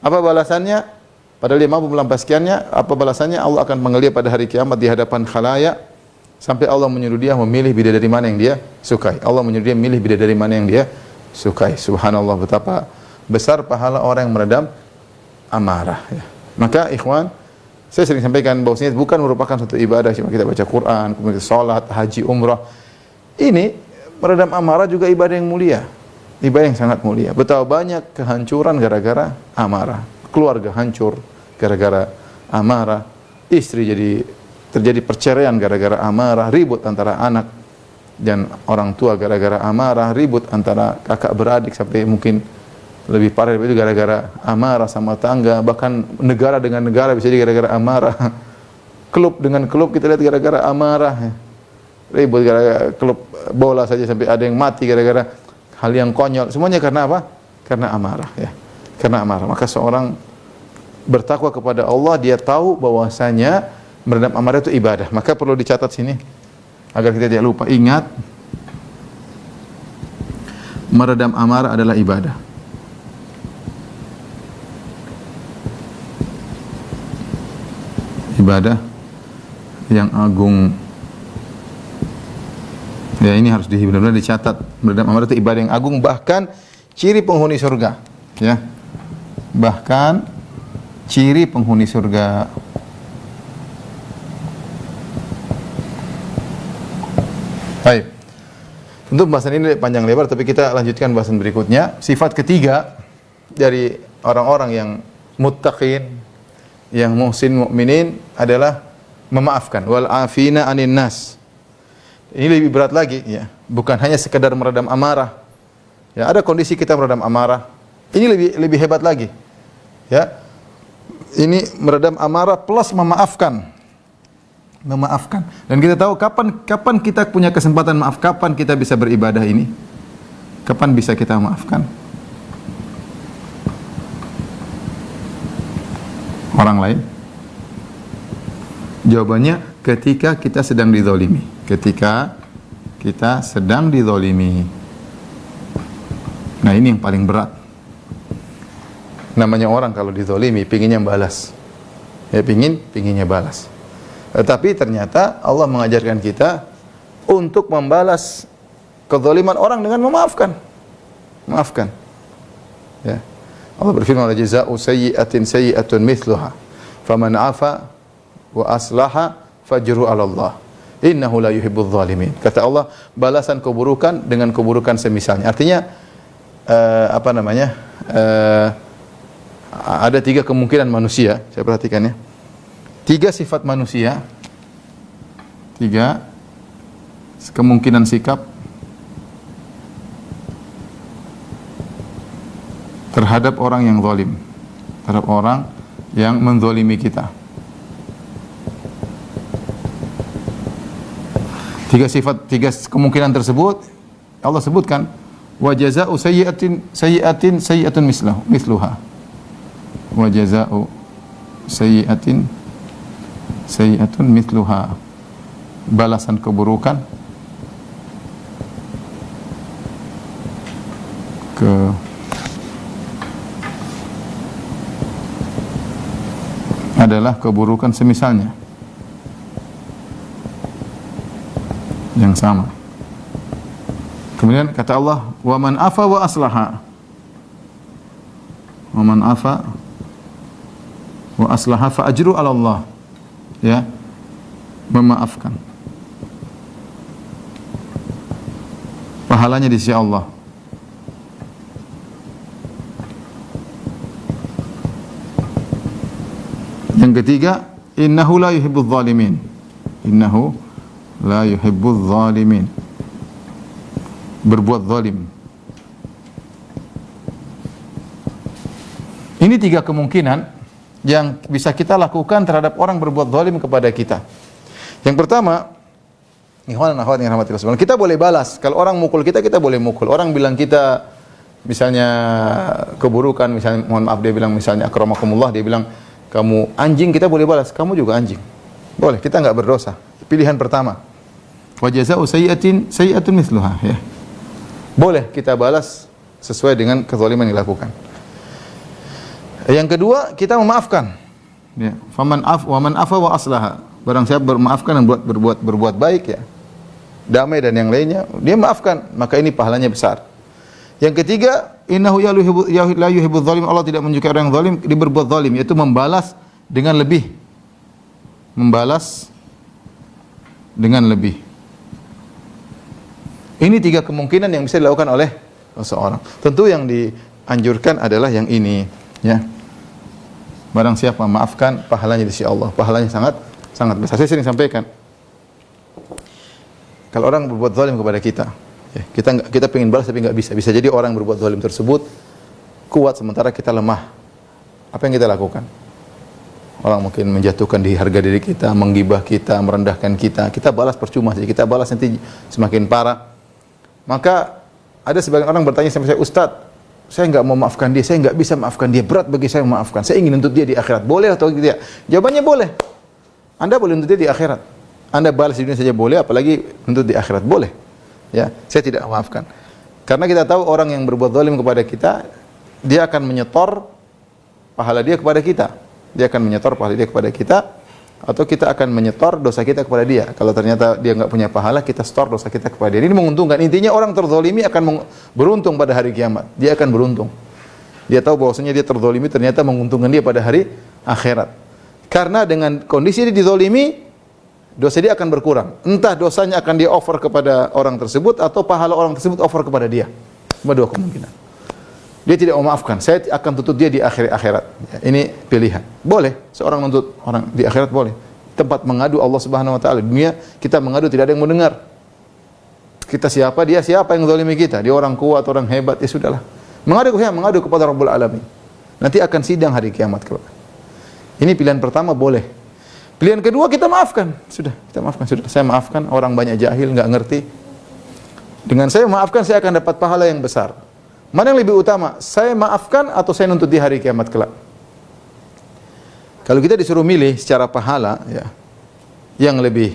S2: Apa balasannya? Padahal dia mampu melampiaskannya. Apa balasannya? Allah akan panggil dia pada hari kiamat di hadapan khalayak sampai Allah menyuruh dia memilih bidadari mana yang dia sukai. Allah menyuruh dia memilih bidadari mana yang dia sukai. Subhanallah, betapa besar pahala orang yang meredam amarah. Ya. Maka ikhwan, saya sering sampaikan bahwasanya bukan merupakan suatu ibadah cuma kita baca Quran, kemudian salat, haji, umrah. Ini meredam amarah juga ibadah yang mulia. Ibadah yang sangat mulia. Betapa banyak kehancuran gara-gara amarah. Keluarga hancur gara-gara amarah. Istri terjadi perceraian gara-gara amarah. Ribut antara anak dan orang tua gara-gara amarah. Ribut antara kakak beradik sampai mungkin lebih parah itu gara-gara amarah sama tangga. Bahkan negara dengan negara bisa jadi gara-gara amarah. Klub dengan klub kita lihat gara-gara amarah. Ribut gara-gara klub bola saja sampai ada yang mati gara-gara hal yang konyol. Semuanya karena apa? Karena amarah, ya. Karena amarah. Maka seorang bertakwa kepada Allah, dia tahu bahwasanya meredam amarah itu ibadah. Maka perlu dicatat sini agar kita tidak lupa. Ingat, meredam amarah adalah ibadah. Ibadah yang agung. Ya, ini harus benar-benar dicatat. Meredam amarah itu ibadah yang agung, bahkan ciri penghuni surga. Ya, bahkan ciri penghuni surga. Baik. Untuk bahasan ini panjang lebar, tapi kita lanjutkan bahasan berikutnya. Sifat ketiga dari orang-orang yang muttaqin, yang muhsin mukminin adalah memaafkan. Wal afina anin nas. Ini lebih berat lagi, ya. Bukan hanya sekedar meredam amarah. Ya, ada kondisi kita meredam amarah. Ini lebih hebat lagi. Ya. Ini meredam amarah plus memaafkan. Memaafkan. Dan kita tahu kapan kita punya kesempatan maaf, kapan kita bisa beribadah ini? Kapan bisa kita maafkan orang lain? Jawabannya ketika kita sedang dizalimi. Ketika kita sedang dizalimi. Nah, ini yang paling berat. Namanya orang kalau dizalimi pinginnya balas. Ya, pinginnya balas. Tetapi ternyata Allah mengajarkan kita untuk membalas kezaliman orang dengan memaafkan. Maafkan. Ya. Allah berfirman, "Jazaa'u sayyi'atin sayyi'atun mithluha. Faman 'afa wa aslaha fajru 'ala Allah. Innahu la yuhibbudz zalimin." Kata Allah, balasan keburukan dengan keburukan semisalnya. Artinya ada 3 kemungkinan manusia, saya perhatikan ya. 3 sifat manusia, 3 kemungkinan sikap terhadap orang yang zalim, terhadap orang yang menzalimi kita. 3 sifat, 3 kemungkinan tersebut Allah sebutkan, wa jazaa'u sayyi'atun misluha. Wa jazaa'u sayyi'atun mithluha. Balasan keburukan adalah keburukan semisalnya, yang sama. Kemudian kata Allah, wa man afa wa aslaha. Wa man afa wa aslaha fa ajru 'ala Allah. Ya, memaafkan. Pahalanya di sisi Allah. Yang ketiga, innahu la yuhibbudz zalimin. Innahu la yuhibbudz zalimin. Berbuat zalim. Ini 3 kemungkinan yang bisa kita lakukan terhadap orang berbuat zalim kepada kita. Yang pertama, ikhwan dan akhwat yang rahmati Allah, kita boleh balas. Kalau orang mukul kita, kita boleh mukul. Orang bilang kita misalnya keburukan, misalnya mohon maaf dia bilang misalnya akramakumullah, dia bilang kamu anjing, kita boleh balas, kamu juga anjing. Boleh, kita enggak berdosa. Pilihan pertama. Wa jazaa'u sayyi'atun mithluha, ya. Boleh kita balas sesuai dengan kezaliman yang dilakukan. Yang kedua, kita memaafkan. Ya, faman afa wa aslaha. Barang siapa bermaafkan dan berbuat baik ya, damai dan yang lainnya, dia maafkan, maka ini pahalanya besar. Yang ketiga, innahu la yuhibbudz zalim. Allah tidak menyukai orang yang zalim, dia berbuat zalim, yaitu membalas dengan lebih. Membalas dengan lebih. Ini 3 kemungkinan yang bisa dilakukan oleh seseorang. Tentu yang dianjurkan adalah yang ini, ya. Barang siapa memaafkan, pahalanya di sisi Allah. Pahalanya sangat besar. Saya sering sampaikan, kalau orang berbuat zalim kepada kita, ya, kita pengen balas tapi nggak bisa. Bisa jadi orang berbuat zalim tersebut kuat sementara kita lemah. Apa yang kita lakukan? Orang mungkin menjatuhkan di harga diri kita, menggibah kita, merendahkan kita. Kita balas percuma saja. Kita balas nanti semakin parah. Maka ada sebagian orang bertanya sama saya, Ustadz, saya nggak mau maafkan dia, saya nggak bisa maafkan dia, berat bagi saya memaafkan. Saya ingin nuntut dia di akhirat, boleh atau tidak? Jawabannya boleh. Anda boleh nuntut dia di akhirat. Anda balas di dunia saja boleh, apalagi nuntut di akhirat boleh. Ya, saya tidak maafkan. Karena kita tahu orang yang berbuat zalim kepada kita, dia akan menyetor pahala dia kepada kita. Dia akan menyetor pahala dia kepada kita, atau kita akan menyetor dosa kita kepada dia. Kalau ternyata dia nggak punya pahala, kita store dosa kita kepada dia. Ini menguntungkan. Intinya orang terzalimi akan beruntung pada hari kiamat. Dia akan beruntung. Dia tahu bahwasanya dia terzalimi ternyata menguntungkan dia pada hari akhirat. Karena dengan kondisi dia dizalimi, dosa dia akan berkurang. Entah dosanya akan dia offer kepada orang tersebut atau pahala orang tersebut offer kepada dia. Cuma 2 kemungkinan. Dia tidak memaafkan, saya akan tuntut dia di akhirat. Ya, ini pilihan. Boleh, seorang nuntut orang di akhirat boleh. Tempat mengadu Allah Subhanahu wa taala. Dunia kita mengadu tidak ada yang mendengar. Kita siapa, dia siapa yang zalimi kita? Dia orang kuat, orang hebat, ya sudahlah. Mengadu kepada Rabbul Alamin. Nanti akan sidang hari kiamat kelak. Ini pilihan pertama boleh. Pilihan kedua kita maafkan. Sudah, kita maafkan, sudah. Saya maafkan, orang banyak jahil, enggak ngerti. Dengan saya maafkan, saya akan dapat pahala yang besar. Mana yang lebih utama? Saya maafkan atau saya nuntut di hari kiamat kelak? Kalau kita disuruh milih secara pahala, ya, yang lebih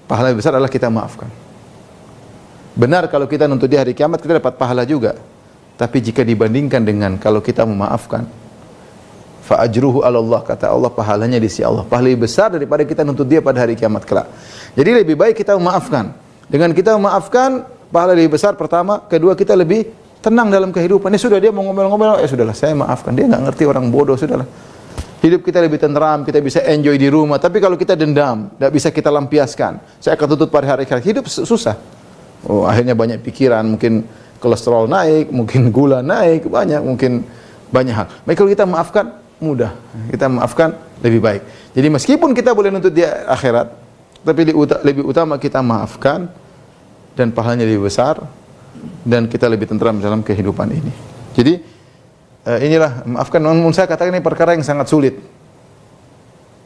S2: pahala besar adalah kita maafkan. Benar kalau kita nuntut di hari kiamat kita dapat pahala juga. Tapi jika dibandingkan dengan kalau kita memaafkan, fa ajruhu 'ala Allah, kata Allah, pahalanya di sisi Allah. Pahala lebih besar daripada kita nuntut dia pada hari kiamat kelak. Jadi lebih baik kita memaafkan. Dengan kita memaafkan, pahala lebih besar pertama, kedua kita lebih tenang dalam kehidupan. Ya sudah, dia mau ngomel-ngomel, ya sudahlah, saya maafkan. Dia enggak ngerti, orang bodoh, sudahlah. Hidup kita lebih tenteram, kita bisa enjoy di rumah. Tapi kalau kita dendam, tidak bisa kita lampiaskan. Saya akan tuntut pada hari akhir. Hidup susah. Oh, akhirnya banyak pikiran, mungkin kolesterol naik, mungkin gula naik, mungkin banyak hal. Baik kalau kita maafkan, mudah. Kita maafkan lebih baik. Jadi meskipun kita boleh nuntut di akhirat, tapi lebih utama kita maafkan dan pahalanya lebih besar. Dan kita lebih tenteram dalam kehidupan ini. Jadi inilah, maafkan. Namun saya katakan ini perkara yang sangat sulit.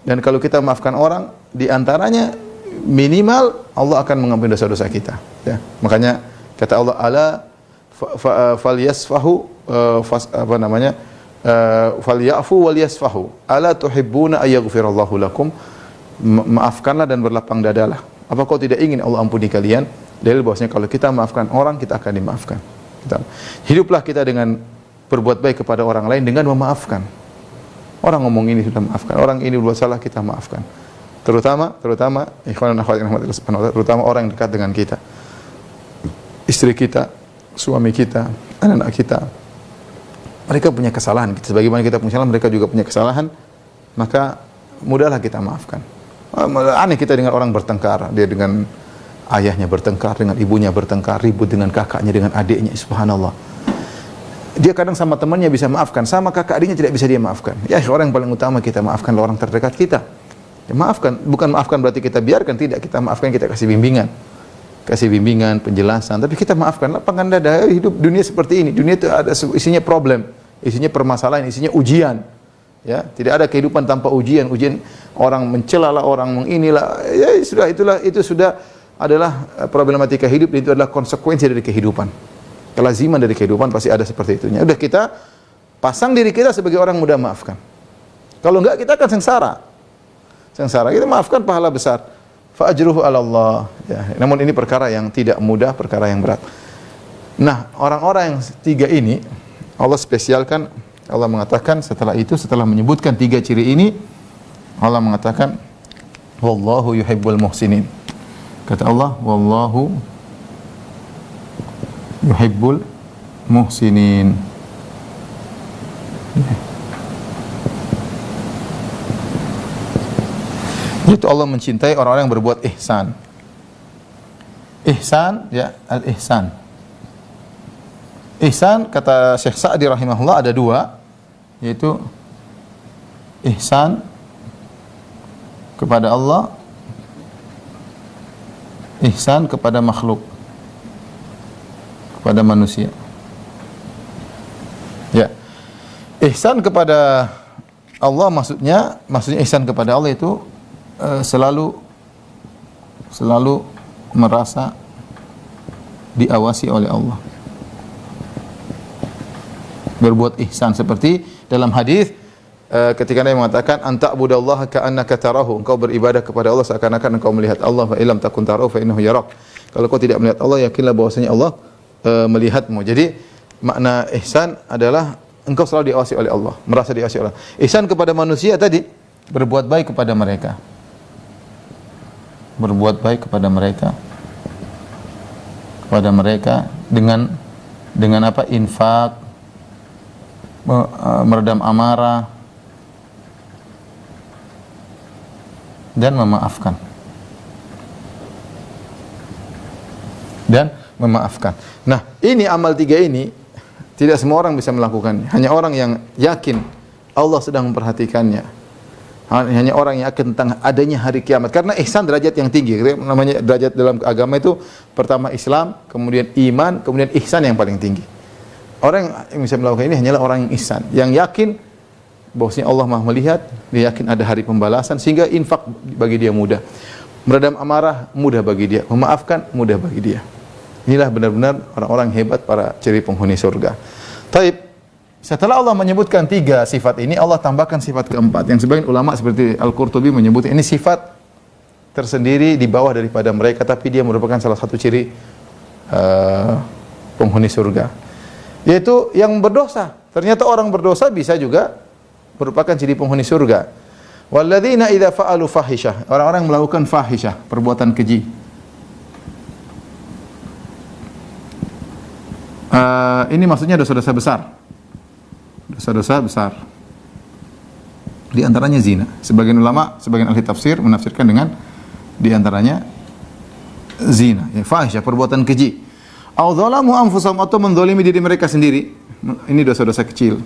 S2: Dan kalau kita maafkan orang, di antaranya minimal Allah akan mengampuni dosa-dosa kita. Ya. Makanya kata Allah, ala falyasfahu falyafu walyasfahu. Ala tuhibbuna ayaghfirallahu lakum. Maafkanlah dan berlapang dadalah. Apa kau tidak ingin Allah ampuni kalian? Dalil bahwasanya kalau kita maafkan orang, kita akan dimaafkan. Hiduplah kita dengan berbuat baik kepada orang lain dengan memaafkan. Orang ngomong ini sudah maafkan, orang ini berbuat salah, kita maafkan. Terutama ikhwan dan akhwat yang rahmatillah subhanahu wa ta'ala, terutama orang yang dekat dengan kita. Istri kita, suami kita, anak-anak kita. Mereka punya kesalahan, sebagaimana kita punya kesalahan, mereka juga punya kesalahan, maka mudahlah kita maafkan. Aneh kita dengan orang bertengkar, dia dengan ayahnya bertengkar, dengan ibunya bertengkar, ribut dengan kakaknya, dengan adiknya, subhanallah. Dia kadang sama temannya bisa maafkan, sama kakak adiknya tidak bisa dia maafkan. Ya, orang yang paling utama kita maafkan orang terdekat kita. Ya, maafkan, bukan maafkan berarti kita biarkan, tidak, kita maafkan, kita kasih bimbingan, penjelasan, tapi kita maafkan. Lapangkan dada, hidup dunia seperti ini. Dunia itu ada isinya problem, isinya permasalahan, isinya ujian. Ya, tidak ada kehidupan tanpa ujian. Ujian orang mencela, orang menginilah. Ya, itu sudah adalah problematika hidup, itu adalah konsekuensi dari kehidupan. Kelaziman dari kehidupan pasti ada seperti itunya. Udah, kita pasang diri kita sebagai orang mudah maafkan. Kalau enggak, kita akan sengsara. Kita maafkan, pahala besar. Fa ajruhu 'ala Allah. Ya, namun ini perkara yang tidak mudah, perkara yang berat. Nah, orang-orang yang 3 ini Allah spesialkan Allah mengatakan setelah itu, setelah menyebutkan 3 ciri ini, Allah mengatakan wallahu yuhibbul muhsinin. Kata Allah, wallahu yuhibbul muhsinin. Itu Allah mencintai orang-orang yang berbuat ihsan. Ihsan, ya, al-ihsan. Ihsan, kata Syekh Sa'di rahimahullah, ada 2, yaitu ihsan kepada Allah, ihsan kepada makhluk, kepada manusia. Ya. Ihsan kepada Allah maksudnya ihsan kepada Allah itu selalu merasa diawasi oleh Allah. Berbuat ihsan seperti dalam hadis ketika Nabi mengatakan anta'budallaha ka'annaka tarahu, engkau beribadah kepada Allah seakan-akan engkau melihat Allah, fa illam takun tarahu fa innahu yarak. Kalau kau tidak melihat Allah, yakinlah bahwasanya Allah melihatmu. Jadi makna ihsan adalah engkau selalu diawasi oleh Allah, merasa diawasi oleh Allah. Ihsan kepada manusia tadi, berbuat baik kepada mereka. Berbuat baik kepada mereka. Kepada mereka dengan apa? Infak, meredam amarah, dan memaafkan. Nah, ini amal 3 ini tidak semua orang bisa melakukannya. Hanya orang yang yakin Allah sedang memperhatikannya. Hanya orang yang yakin tentang adanya hari kiamat. Karena ihsan derajat yang tinggi. Namanya derajat dalam agama itu pertama Islam, kemudian iman, kemudian ihsan yang paling tinggi. Orang yang bisa melakukan ini hanyalah orang yang ihsan, yang yakin bahwasanya Allah Maha melihat, dia yakin ada hari pembalasan sehingga infak bagi dia mudah. Meredam amarah mudah bagi dia, memaafkan mudah bagi dia. Inilah benar-benar orang-orang hebat, para ciri penghuni surga. Taib. Setelah Allah menyebutkan 3 sifat ini, Allah tambahkan sifat keempat. Yang sebagian ulama seperti Al-Qurtubi menyebut ini sifat tersendiri di bawah daripada mereka, tapi dia merupakan salah satu ciri penghuni surga. Yaitu yang berdosa. Ternyata orang berdosa bisa juga merupakan ciri penghuni surga. Walladzina idza fa'alu fahisyah, orang-orang yang melakukan fahisyah, perbuatan keji. Ini maksudnya dosa-dosa besar. Dosa-dosa besar. Di antaranya zina. Sebagian ulama, sebagian ahli tafsir menafsirkan dengan di antaranya zina, ya, fahisyah, perbuatan keji. Au dzalamu anfusahum, atau menzalimi diri mereka sendiri. Ini dosa-dosa kecil.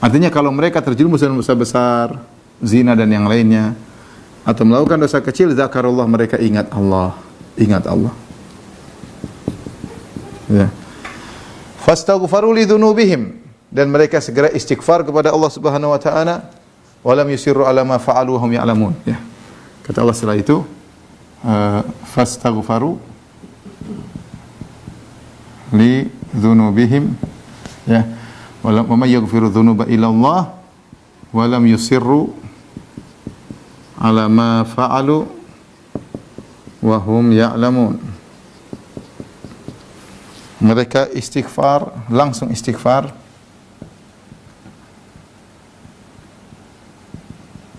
S2: Artinya kalau mereka terjerumus dalam dosa besar, zina dan yang lainnya, atau melakukan dosa kecil, zakarullah, mereka ingat Allah. Ya. Fastaghfaru li dzunubihim, dan mereka segera istighfar kepada Allah Subhanahu wa taala, walam yusirru ala ma fa'alu hum ya'lamun. Ya. Kata Allah setelah itu, fastaghfaru li dzunubihim, ya. Wa may yaghfiru dzunuba illa Allah walam yusirru ala ma fa'alu wa hum ya'lamun. Mereka istighfar, langsung istighfar.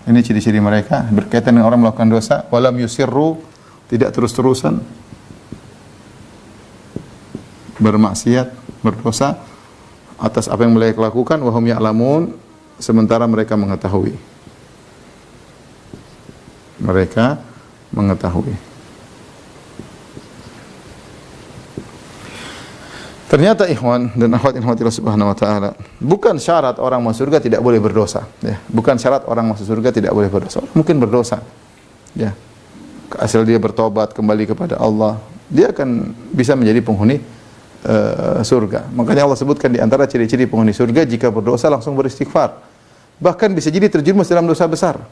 S2: Ini ciri-ciri mereka berkaitan dengan orang melakukan dosa. Walam yusirru, tidak terus-terusan bermaksiat, berdosa atas apa yang mereka lakukan. Wa hum ya'lamun, sementara mereka mengetahui. Mereka mengetahui. Ternyata ikhwan dan akhwat Allah Subhanahu wa taala, bukan syarat orang masuk surga tidak boleh berdosa, ya. Bukan syarat orang masuk surga tidak boleh berdosa. Mungkin berdosa. Ya. Asal dia bertobat kembali kepada Allah, dia akan bisa menjadi penghuni surga. Makanya Allah sebutkan di antara ciri-ciri penghuni surga, jika berdosa langsung beristighfar. Bahkan bisa jadi terjerumus dalam dosa besar.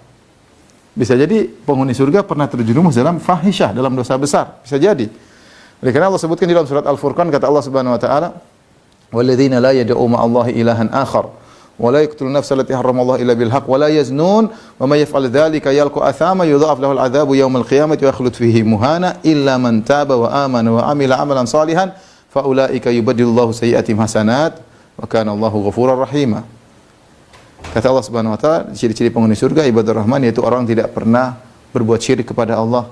S2: Bisa jadi penghuni surga pernah terjerumus dalam fahisyah, dalam dosa besar. Bisa jadi. Oleh karena Allah sebutkan di dalam surat Al-Furqan, kata Allah Subhanahu wa taala, "Walladzina la yad'u ma'allahi ilahan akhar wa la yaqtuluna nafsa allati harramallahu illa bil haqq wa la yaznun wa may yaf'al dzalika yalqa athama yudha'af lahu al-'adzabu yawmal qiyamati wa yakhlud fihi muhana illa man taba wa amana wa 'amila 'amalan salihan faulaika yubaddilullahu sayyi'atihim hasanat wa kana Allahu ghafurur rahima. Kata Allah Subhanahu wa taala, ciri-ciri penghuni surga ibadur rahman yaitu orang yang tidak pernah berbuat syirik kepada Allah,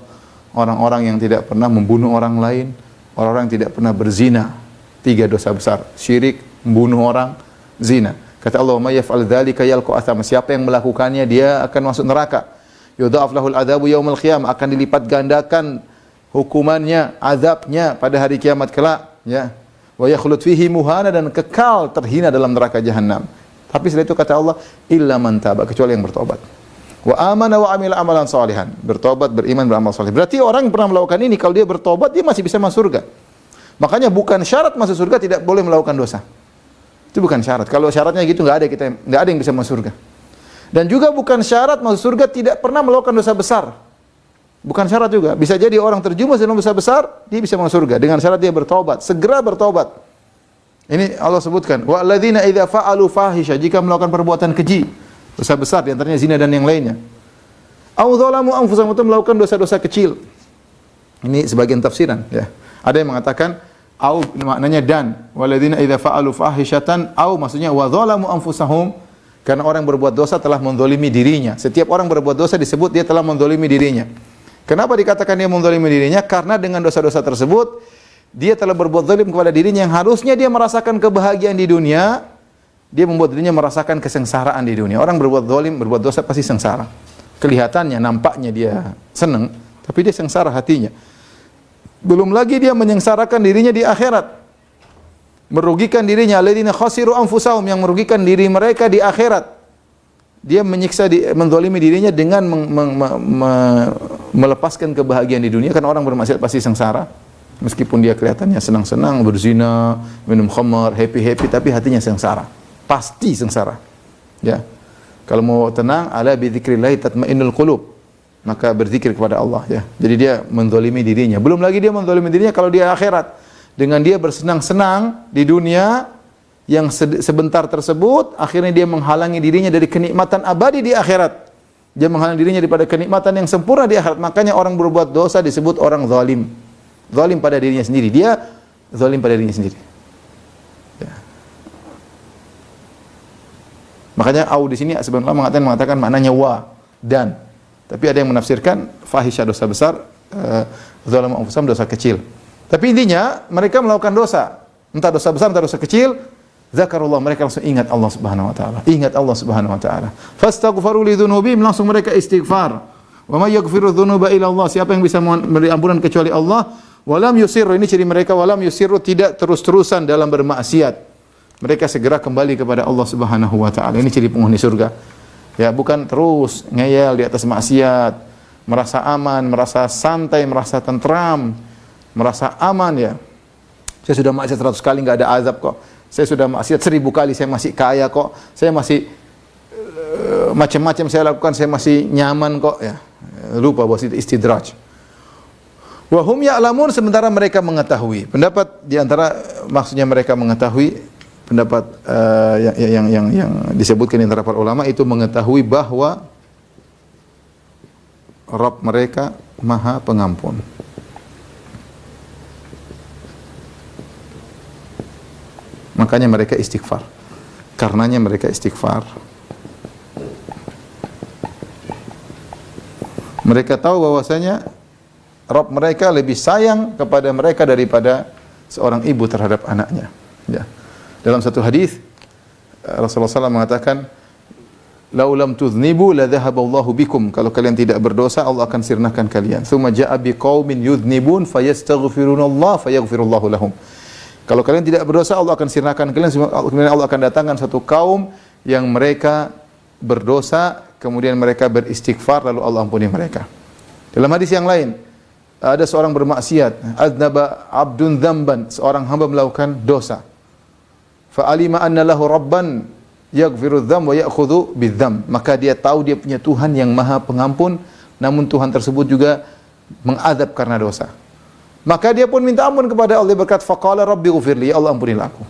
S2: orang-orang yang tidak pernah membunuh orang lain, orang-orang yang tidak pernah berzina. 3 dosa besar, syirik, membunuh orang, zina. Kata Allah, "May yaf'al dzalika yalqa athama." Siapa yang melakukannya dia akan masuk neraka. Yudha'af lahul adzabu yaumil qiyamah, akan dilipat gandakan hukumannya, azabnya pada hari kiamat kelak, ya. Wa yakhlud fihi muhana, dan kekal terhina dalam neraka jahanam. Tapi setelah itu kata Allah, illa man taba, kecuali yang bertobat. Wa amana wa amila amalan salihan, bertobat, beriman, beramal saleh. Berarti orang yang pernah melakukan ini kalau dia bertobat dia masih bisa masuk surga. Makanya bukan syarat masuk surga tidak boleh melakukan dosa. Itu bukan syarat. Kalau syaratnya gitu enggak ada yang bisa masuk surga. Dan juga bukan syarat masuk surga tidak pernah melakukan dosa besar. Bukan syarat juga. Bisa jadi orang terjumus dalam dosa besar, dia bisa masuk surga dengan syarat dia bertobat, segera bertobat. Ini Allah sebutkan, wa alladzina idza fa'alu fahisha, jika melakukan perbuatan keji, dosa besar di antaranya zina dan yang lainnya. Au dzalamu anfusahum, atau melakukan dosa-dosa kecil. Ini sebagian tafsiran, ya. Ada yang mengatakan au maknanya dan, walladzina idza fa'alu fahishatan, au maksudnya wa dzalamu anfusahum, karena orang berbuat dosa telah menzalimi dirinya. Setiap orang berbuat dosa disebut dia telah menzalimi dirinya. Kenapa dikatakan dia menzalimi dirinya? Karena dengan dosa-dosa tersebut dia telah berbuat zalim kepada dirinya yang harusnya dia merasakan kebahagiaan di dunia, dia membuat dirinya merasakan kesengsaraan di dunia. Orang berbuat zalim, berbuat dosa pasti sengsara. Kelihatannya, nampaknya dia senang, tapi dia sengsara hatinya. Belum lagi dia menyengsarakan dirinya di akhirat. Merugikan dirinya, alladzina khasiru anfusahum, yang merugikan diri mereka di akhirat. Dia menyiksa, menzalimi dirinya dengan melepaskan kebahagiaan di dunia, karena orang bermaksiat pasti sengsara. Meskipun dia kelihatannya senang-senang, berzina, minum khamar, happy-happy, tapi hatinya sengsara. Pasti sengsara. Ya. Kalau mau tenang, ala bi dzikrillah tatmainnul qulub. Maka berzikir kepada Allah, ya. Jadi dia menzalimi dirinya. Belum lagi dia menzalimi dirinya kalau dia akhirat. Dengan dia bersenang-senang di dunia yang sebentar tersebut, akhirnya dia menghalangi dirinya dari kenikmatan abadi di akhirat. Dia menghalangi dirinya daripada kenikmatan yang sempurna di akhirat. Makanya orang berbuat dosa disebut orang zalim. Zalim pada dirinya sendiri. Dia zalim pada dirinya sendiri. Ya. Makanya au di sini sebenarnya mengatakan maknanya wa, dan. Tapi ada yang menafsirkan fahisha dosa besar, zalamu anfusahum dosa kecil. Tapi intinya mereka melakukan dosa, entah dosa besar entah dosa kecil, zakarullah, mereka langsung ingat Allah Subhanahu wa taala. Ingat Allah Subhanahu wa taala. Fastaghfiru li dzunubihim, langsung mereka istighfar. Wa may yaghfiru dzunuba illa Allah, siapa yang bisa memberi ampunan kecuali Allah. Walam yusirru, ini ciri mereka, walam yusirru, tidak terus-terusan dalam bermaksiat. Mereka segera kembali kepada Allah Subhanahu wa taala. Ini ciri penghuni surga. Ya, bukan terus ngeyel di atas maksiat, merasa aman, merasa santai, merasa tentram, merasa aman, ya. Saya sudah maksiat 100 kali enggak ada azab kok. Saya sudah maksiat 1000 kali saya masih kaya kok. Saya masih macam-macam saya lakukan, saya masih nyaman kok, ya. Lupa bahwa itu istidraj. Wa hum ya'lamun, sementara mereka mengetahui. Pendapat di antara maksudnya mereka mengetahui, pendapat yang disebutkan di antara para ulama itu mengetahui bahwa Rabb mereka Maha Pengampun. Makanya mereka istighfar. Karenanya mereka istighfar. Mereka tahu bahwasanya Rabb mereka lebih sayang kepada mereka daripada seorang ibu terhadap anaknya. Ya. Dalam satu hadis Rasulullah SAW mengatakan, "Lau lam tuznibu la dhahaballahu bikum." Kalau kalian tidak berdosa, Allah akan sirnakan kalian. "Tsumma ja'a biqaumin yudhnibun fayastaghfirunallah fayaghfirullahu lahum." Kalau kalian tidak berdosa, Allah akan sirnakan kalian, kemudian Allah akan datangkan satu kaum yang mereka berdosa, kemudian mereka beristighfar, lalu Allah ampuni mereka. Dalam hadis yang lain, ada seorang bermaksiat, adnaba abdun dzamban, seorang hamba melakukan dosa. Fa alima anna lahu rabban yaghfiru dzam wa ya'khudhu bidzam. Maka dia tahu dia punya Tuhan yang Maha Pengampun, namun Tuhan tersebut juga mengadab karena dosa. Maka dia pun minta ampun kepada Allah, berkata, faqala rabbi ghfirli, ya Allah ampunilah aku.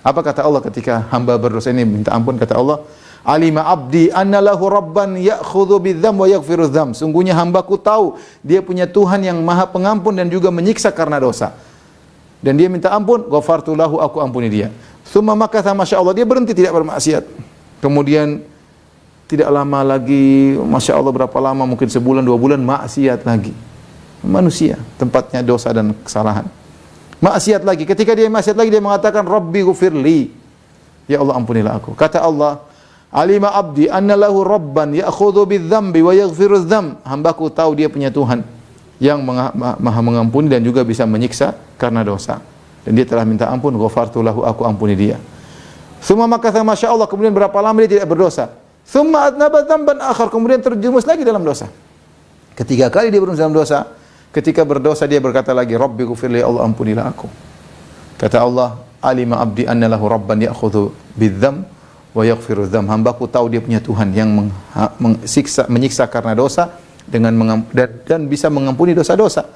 S2: Apa kata Allah ketika hamba berdosa ini minta ampun? Kata Allah, alima abdi anna lahu rabban ya'khudhu bidzam wa yaghfiru dzam. Sungguhnya hambaku tahu dia punya Tuhan yang Maha Pengampun dan juga menyiksa karena dosa. dan dia minta ampun, ghafartu lahu, aku ampuni dia. Tsumma makatha masya Allah, dia berhenti tidak bermaksiat. Kemudian tidak lama lagi, masya Allah berapa lama, mungkin sebulan 2 bulan, maksiat lagi. Manusia tempatnya dosa dan kesalahan. Maksiat lagi, ketika dia maksiat lagi dia mengatakan Rabbi ghufirli, ya Allah ampunilah aku. Kata Allah, alima abdi anna lahu rabban ya'khudhu bidzambi wa yaghfiru dzam. Hambaku tahu dia punya Tuhan yang maha mengampuni dan juga bisa menyiksa karena dosa. Dan dia telah minta ampun, ghafartu lahu, aku ampuni dia. Tsumma makatha masya Allah, kemudian berapa lama dia tidak berdosa. Tsumma adnaba dzamban akhar, kemudian terjerumus lagi dalam dosa. Ketiga kali dia berjerumus dalam dosa. Ketika berdosa dia berkata lagi, Rabbi ghufirli, Allah ampunilah aku. Kata Allah, alima abdi anna lahu rabban ya'khudhu bidzam wa yaghfiru dzam. Hambaku tahu dia punya Tuhan yang menyiksa karena dosa dan bisa mengampuni dosa-dosa.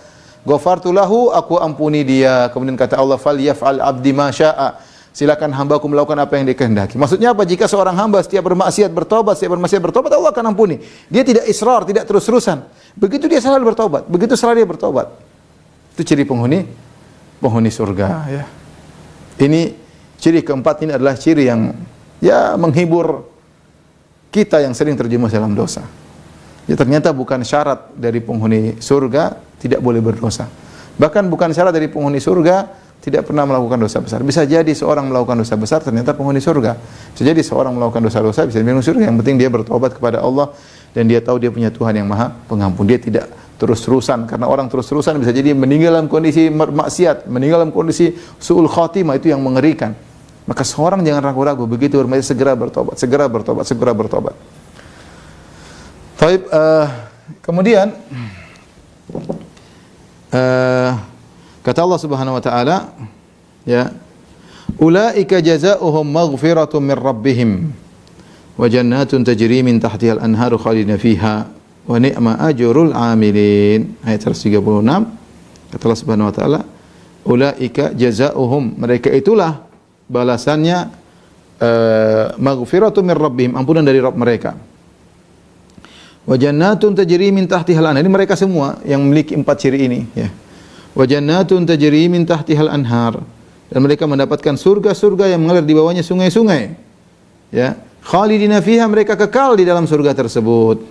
S2: Ghafartu lahu, aku ampuni dia. Kemudian kata Allah, falyaf'al abdi ma syaa. Silakan hambaku melakukan apa yang dikehendaki. Maksudnya apa? Jika seorang hamba setiap bermaksiat bertobat, Allah akan ampuni. Dia tidak israr, tidak terus-terusan. Begitu dia selalu bertobat, begitu selalu dia bertobat. Itu ciri penghuni surga, ya. Ini ciri keempat, ini adalah ciri yang ya menghibur kita yang sering terjerumus dalam dosa. Ya, ternyata bukan syarat dari penghuni surga tidak boleh berdosa. Bahkan bukan syarat dari penghuni surga tidak pernah melakukan dosa besar. Bisa jadi seorang melakukan dosa besar ternyata penghuni surga. Bisa jadi seorang melakukan dosa-dosa bisa penghuni surga. Yang penting dia bertobat kepada Allah dan dia tahu dia punya Tuhan yang Maha Pengampun. Dia tidak terus-terusan, karena orang terus-terusan bisa jadi meninggal dalam kondisi maksiat, meninggal dalam kondisi su'ul khatimah, itu yang mengerikan. Maka seorang jangan ragu-ragu, begitu bermaksiat segera bertobat, segera bertobat, segera bertobat. Baik, kemudian kata Allah Subhanahu wa taala, ya, ulaika jazaohum maghfiratun min rabbihim wa jannatun tajri min tahtiha al-anharu khalidina fiha wa ni'ma ajrul amilin. Ayat 136. Kata Allah Subhanahu wa taala, ulaika jazaohum, mereka itulah balasannya maghfiratun min rabbihim, ampunan dari Rabb mereka. Wa jannatun tajri min tahtiha al-anhar, ini mereka semua yang memiliki 4 ciri ini, ya. Wa jannatun tajri min tahtihal anhar, dan mereka mendapatkan surga-surga yang mengalir di bawahnya sungai-sungai, ya. Khalidina fiha, mereka kekal di dalam surga tersebut,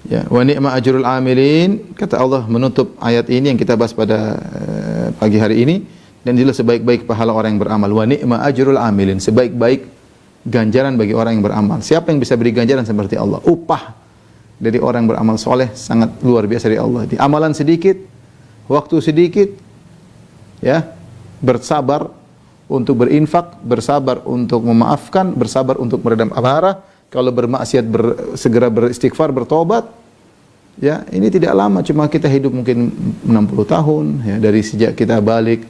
S2: ya. Wa ni'ma ajrul amilin, kata Allah menutup ayat ini yang kita bahas pada pagi hari ini, dan inilah sebaik-baik pahala orang yang beramal. Wa ni'ma ajrul amilin, sebaik-baik ganjaran bagi orang yang beramal. Siapa yang bisa beri ganjaran seperti Allah? Upah dari orang yang beramal soleh sangat luar biasa dari Allah. Di amalan sedikit, waktu sedikit, ya, bersabar untuk berinfak, bersabar untuk memaafkan, bersabar untuk meredam amarah. Kalau bermaksiat segera beristighfar, bertobat. Ya, ini tidak lama, cuma kita hidup mungkin 60 tahun, ya, dari sejak kita balik,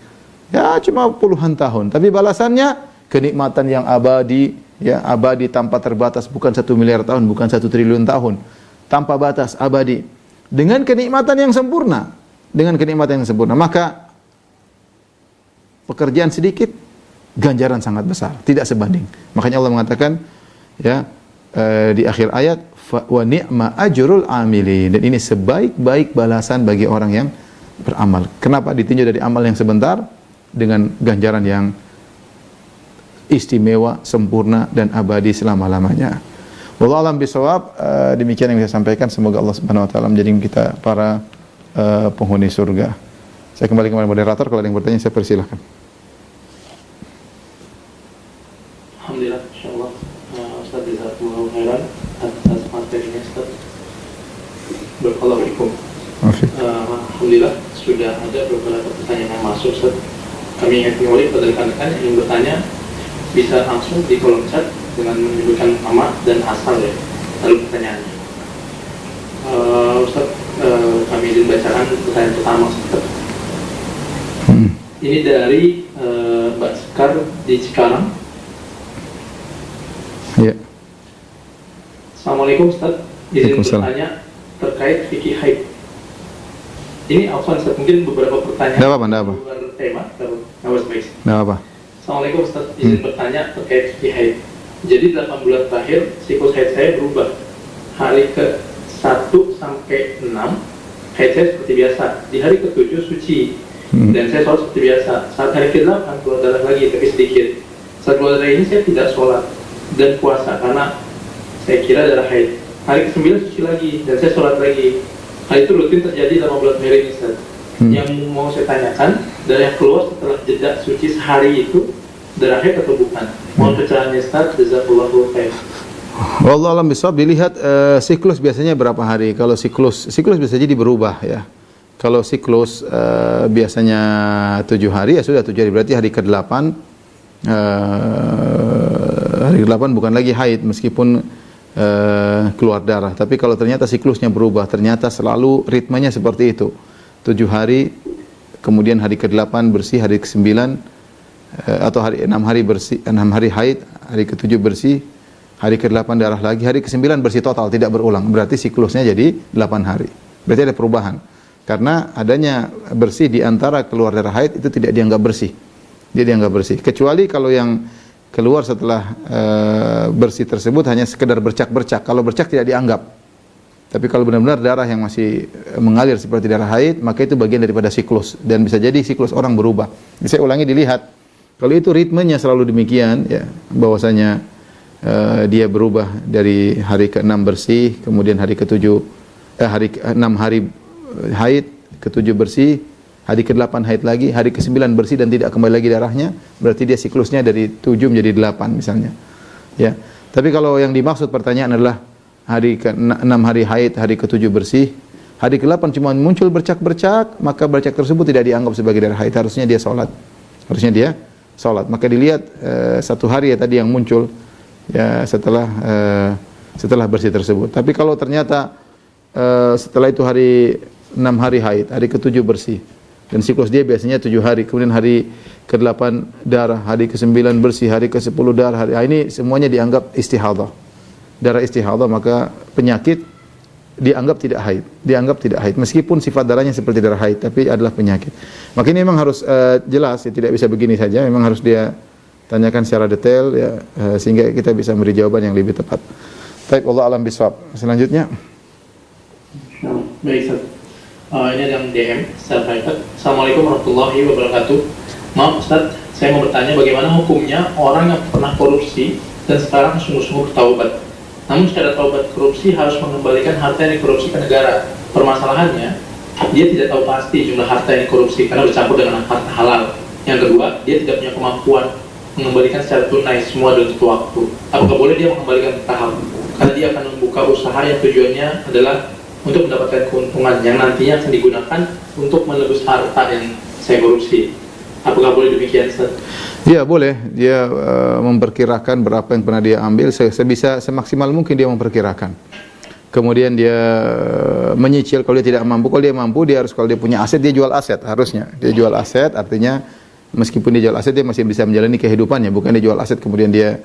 S2: ya cuma puluhan tahun. Tapi balasannya kenikmatan yang abadi, ya, abadi tanpa terbatas, bukan 1 miliar tahun, bukan 1 triliun tahun, tanpa batas, abadi, dengan kenikmatan yang sempurna. Dengan kenikmatan yang sempurna, maka pekerjaan sedikit, ganjaran sangat besar, tidak sebanding. Makanya Allah mengatakan, ya, di akhir ayat, wa ni'ma ajrul amilin, dan ini sebaik-baik balasan bagi orang yang beramal. Kenapa ditinjau dari amal yang sebentar dengan ganjaran yang istimewa, sempurna dan abadi selama-lamanya. Wallahu a'lam bishawab. Demikian yang saya sampaikan, semoga Allah Subhanahu wa taala menjadikan kita para penghuni surga. Saya kembali kepada moderator, kalau ada yang bertanya saya persilahkan.
S1: Alhamdulillah, insyaallah. Ustaz jazakumullah khairan atas materinya, Ustaz. Barakallahu fikum. Alhamdulillah sudah ada beberapa pertanyaan yang masuk, Ustaz. Kami ingin kembali kepada rekan-rekan yang ingin bertanya, bisa langsung di kolom chat dengan menyebutkan nama dan asal, ya, lalu pertanyaannya. Ustaz, kami ingin bacakan pertanyaan pertama, Ustaz. Ini dari Mbak Sekar di Cikarang.
S2: Ya.
S1: Assalamualaikum, Ustaz. Izin bertanya terkait fikih haid. Ini Afwan, Ustaz, mungkin beberapa pertanyaan.
S2: Tidak apa-apa.
S1: Tema,
S2: tidak apa.
S1: Assalamualaikum, Ustaz. Izin bertanya terkait fikih haid. Jadi 8 bulan terakhir siklus haid saya berubah. Hari ke 1 sampai 6 haid saya seperti biasa. Di hari ke-7 suci. Dan saya sholat seperti biasa. Saat hari ke-8 keluar darah lagi, tapi sedikit. Saat keluar darah ini saya tidak sholat dan puasa karena saya kira darah haid. Hari ke-9 suci lagi dan saya sholat lagi. Hal itu rutin terjadi dalam bulan Mei ini, Ustaz. Yang mau saya tanyakan, darah yang keluar setelah jeda suci sehari itu darah haid atau bukan? Mohon pencerahannya, Ustaz. Jazakallahu khair.
S2: Wallahu alam bisawab. Dilihat siklus biasanya berapa hari. Kalau siklus bisa jadi berubah ya. Kalau siklus biasanya 7 hari, ya sudah 7 hari. Berarti hari ke-8 hari ke-8 bukan lagi haid meskipun keluar darah. Tapi kalau ternyata siklusnya berubah, ternyata selalu ritmenya seperti itu. 7 hari, kemudian hari ke-8 bersih, hari ke-9 atau hari 6 hari bersih, 6 hari haid, hari ke-7 bersih, hari ke-8 darah lagi, hari ke-9 bersih total, tidak berulang. Berarti siklusnya jadi 8 hari. Berarti ada perubahan. Karena adanya bersih di antara keluar darah haid itu tidak dianggap bersih. Dia dianggap bersih. Kecuali kalau yang keluar setelah bersih tersebut hanya sekedar bercak-bercak. Kalau bercak tidak dianggap. Tapi kalau benar-benar darah yang masih mengalir seperti darah haid, maka itu bagian daripada siklus. Dan bisa jadi siklus orang berubah. Saya ulangi, dilihat. Kalau itu ritmenya selalu demikian, ya, bahwasanya dia berubah dari hari ke-6 bersih, kemudian hari ke-7 hari ke-6 hari haid, ke-7 bersih, hari ke-8 haid lagi, hari ke-9 bersih dan tidak kembali lagi darahnya, berarti dia siklusnya dari 7 menjadi 8 misalnya. Ya. Tapi kalau yang dimaksud pertanyaan adalah hari ke-6 hari haid, hari ke-7 bersih, hari ke-8 cuma muncul bercak-bercak, maka bercak tersebut tidak dianggap sebagai darah haid, harusnya dia sholat. Harusnya dia sholat. Maka dilihat satu hari ya tadi yang muncul ya setelah bersih tersebut. Tapi kalau ternyata setelah itu hari 6 hari haid, hari ke-7 bersih, dan siklus dia biasanya 7 hari, kemudian hari ke-8 darah, hari ke-9 bersih, hari ke-10 darah, ini semuanya dianggap istihadah, darah istihadah, maka penyakit dianggap tidak haid, meskipun sifat darahnya seperti darah haid, tapi adalah penyakit. Maka ini memang harus jelas, ya, tidak bisa begini saja, memang harus dia tanyakan secara detail, ya, sehingga kita bisa memberi jawaban yang lebih tepat. Baik, Allah alam bisawab. Selanjutnya.
S1: Baik, Ustaz. Ini ada yang DM secara private. Assalamualaikum warahmatullahi wabarakatuh. Maaf Ustaz, saya mau bertanya bagaimana hukumnya orang yang pernah korupsi dan sekarang sungguh-sungguh bertaubat. Namun secara taubat korupsi harus mengembalikan harta yang dikorupsi ke negara. Permasalahannya, dia tidak tahu pasti jumlah harta yang dikorupsi karena bercampur dengan harta halal. Yang kedua, dia tidak punya kemampuan mengembalikan secara tunai semua dalam satu waktu. Apakah boleh dia mengembalikan bertahap? Karena dia akan membuka usaha yang tujuannya adalah untuk mendapatkan keuntungan yang nantinya akan digunakan untuk menebus harta yang saya korupsi. Apakah boleh demikian, Ustaz?
S2: Ya, boleh. Dia memperkirakan berapa yang pernah dia ambil, semaksimal mungkin dia memperkirakan. Kemudian dia menyicil kalau dia tidak mampu. Kalau dia mampu, dia harus, kalau dia punya aset, dia jual aset harusnya. Dia jual aset, artinya meskipun dia jual aset, dia masih bisa menjalani kehidupannya. Bukan dia jual aset kemudian dia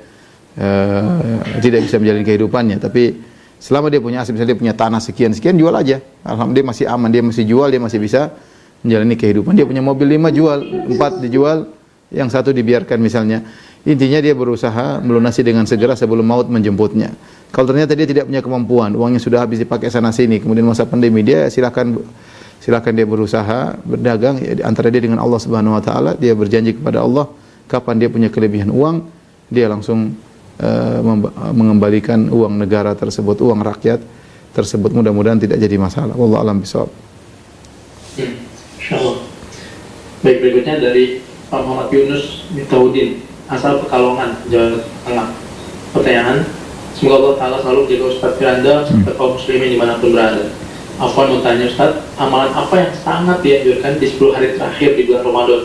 S2: tidak bisa menjalani kehidupannya. Tapi selama dia punya aset, misalnya dia punya tanah sekian-sekian, jual aja. Alhamdulillah dia masih aman, dia masih jual, dia masih bisa menjalani kehidupan. Dia punya mobil 5, jual, 4 dijual, yang 1 dibiarkan misalnya. Intinya dia berusaha melunasi dengan segera sebelum maut menjemputnya. Kalau ternyata dia tidak punya kemampuan, uangnya sudah habis dipakai sana sini, kemudian masa pandemi, dia silakan dia berusaha berdagang ya, antara dia dengan Allah Subhanahu wa taala. Dia berjanji kepada Allah kapan dia punya kelebihan uang, dia langsung mengembalikan uang negara tersebut, uang rakyat tersebut. Mudah-mudahan tidak jadi masalah. Wallahu a'lam bishawab.
S1: Insyaallah. Baik, berikutnya dari Pak Muhammad Yunus Mitaudin, asal Pekalongan, Jawa Tengah. Pertanyaan, semoga Allah Ta'ala selalu menjaga Ustaz Firanda serta kaum muslimin dimanapun berada. Afwan mau tanya Ustaz, amalan apa yang sangat dianjurkan di 10 hari terakhir di bulan Ramadan?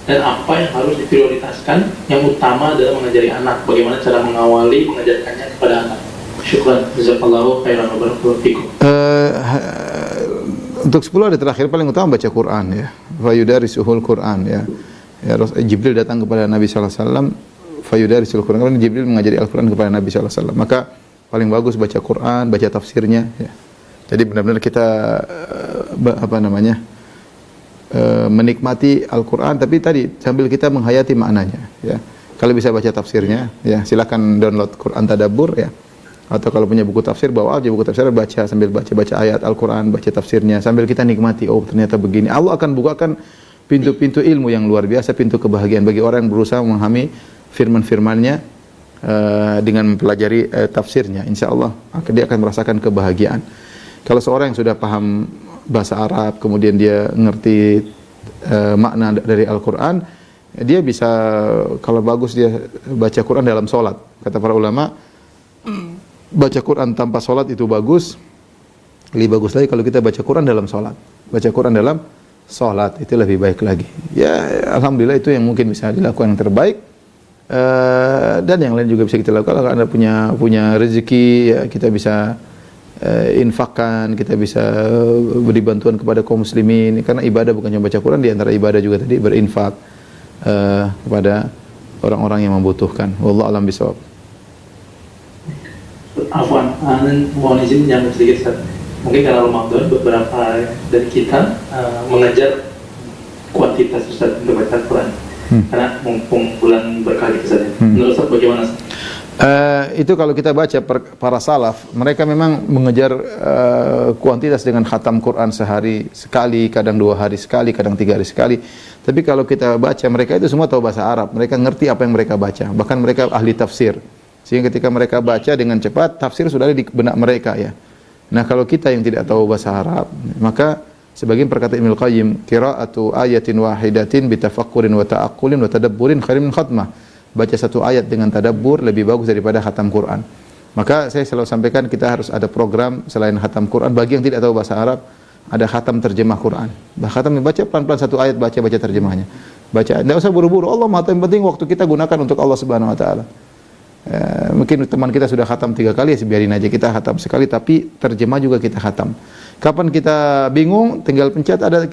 S1: Dan apa yang harus diprioritaskan yang utama dalam mengajari anak? Bagaimana cara mengawali mengajarkannya kepada anak? Syukran, jazakallahu khairan wa barakallahu fikum.
S2: Untuk 10 hari terakhir paling utama baca Quran ya. Fayudarisuhul Quran ya. Jibril datang kepada Nabi sallallahu alaihi wasallam, fayudarisuhul Quran. Karena Jibril mengajari Al-Quran kepada Nabi sallallahu alaihi wasallam. Maka paling bagus baca Quran, baca tafsirnya ya. Jadi benar-benar kita menikmati Al-Quran, tapi tadi sambil kita menghayati maknanya ya. Kalau bisa baca tafsirnya ya, silakan download Quran Tadabbur ya. Atau kalau punya buku tafsir, bawa aja buku tafsir, baca sambil baca ayat Al-Quran, baca tafsirnya sambil kita nikmati. Oh, ternyata begini. Allah akan bukakan pintu-pintu ilmu yang luar biasa, pintu kebahagiaan bagi orang yang berusaha memahami firman-firman-Nya dengan mempelajari tafsirnya. Insyaallah dia akan merasakan kebahagiaan. Kalau seorang yang sudah paham bahasa Arab, kemudian dia ngerti makna dari Al-Quran, dia bisa, kalau bagus dia baca Quran dalam solat. Kata para ulama, baca Quran tanpa solat itu bagus. Lebih bagus lagi kalau kita baca Quran dalam solat. Baca Quran dalam solat itu lebih baik lagi. Ya, alhamdulillah itu yang mungkin bisa dilakukan yang terbaik. Dan yang lain juga bisa kita lakukan. Kalau Anda punya rezeki, ya kita bisa infakkan, kita bisa beri bantuan kepada kaum muslimin, karena ibadah bukan cuma baca Quran, di antara ibadah juga tadi berinfak kepada orang-orang yang membutuhkan. Wallahu a'lam bishawab.
S1: Afwan, mohon izin menyambung sedikit Ustaz. Mungkin karena Ramadan beberapa dari kita mengejar kuantitas Ustaz untuk baca Quran. Karena mumpung bulan berkah gitu saja. Menurut Ustaz bagaimana?
S2: Itu kalau kita baca para salaf, mereka memang mengejar kuantitas dengan khatam Quran sehari sekali, kadang 2 hari sekali, kadang 3 hari sekali. Tapi kalau kita baca, mereka itu semua tahu bahasa Arab, mereka ngerti apa yang mereka baca, bahkan mereka ahli tafsir. Sehingga ketika mereka baca dengan cepat, tafsir sudah ada di benak mereka ya. Nah, kalau kita yang tidak tahu bahasa Arab, maka sebagian perkataan Ibnu Qayyim, qira'atu ayatin wahidatin bitafakkurin wa ta'aqqulin wa tadabburin khairin min khatmah. Baca satu ayat dengan tadabbur lebih bagus daripada khatam Quran. Maka saya selalu sampaikan kita harus ada program selain khatam Quran. Bagi yang tidak tahu bahasa Arab, ada khatam terjemah Quran. Khatam baca pelan-pelan satu ayat, baca terjemahnya. Baca, tidak usah buru-buru. Allah Maha Tahu, yang penting waktu kita gunakan untuk Allah Subhanahu Wa Taala. Mungkin teman kita sudah khatam 3 kali, ya biarin aja kita khatam sekali, tapi terjemah juga kita khatam. Kapan kita bingung, tinggal pencet, ada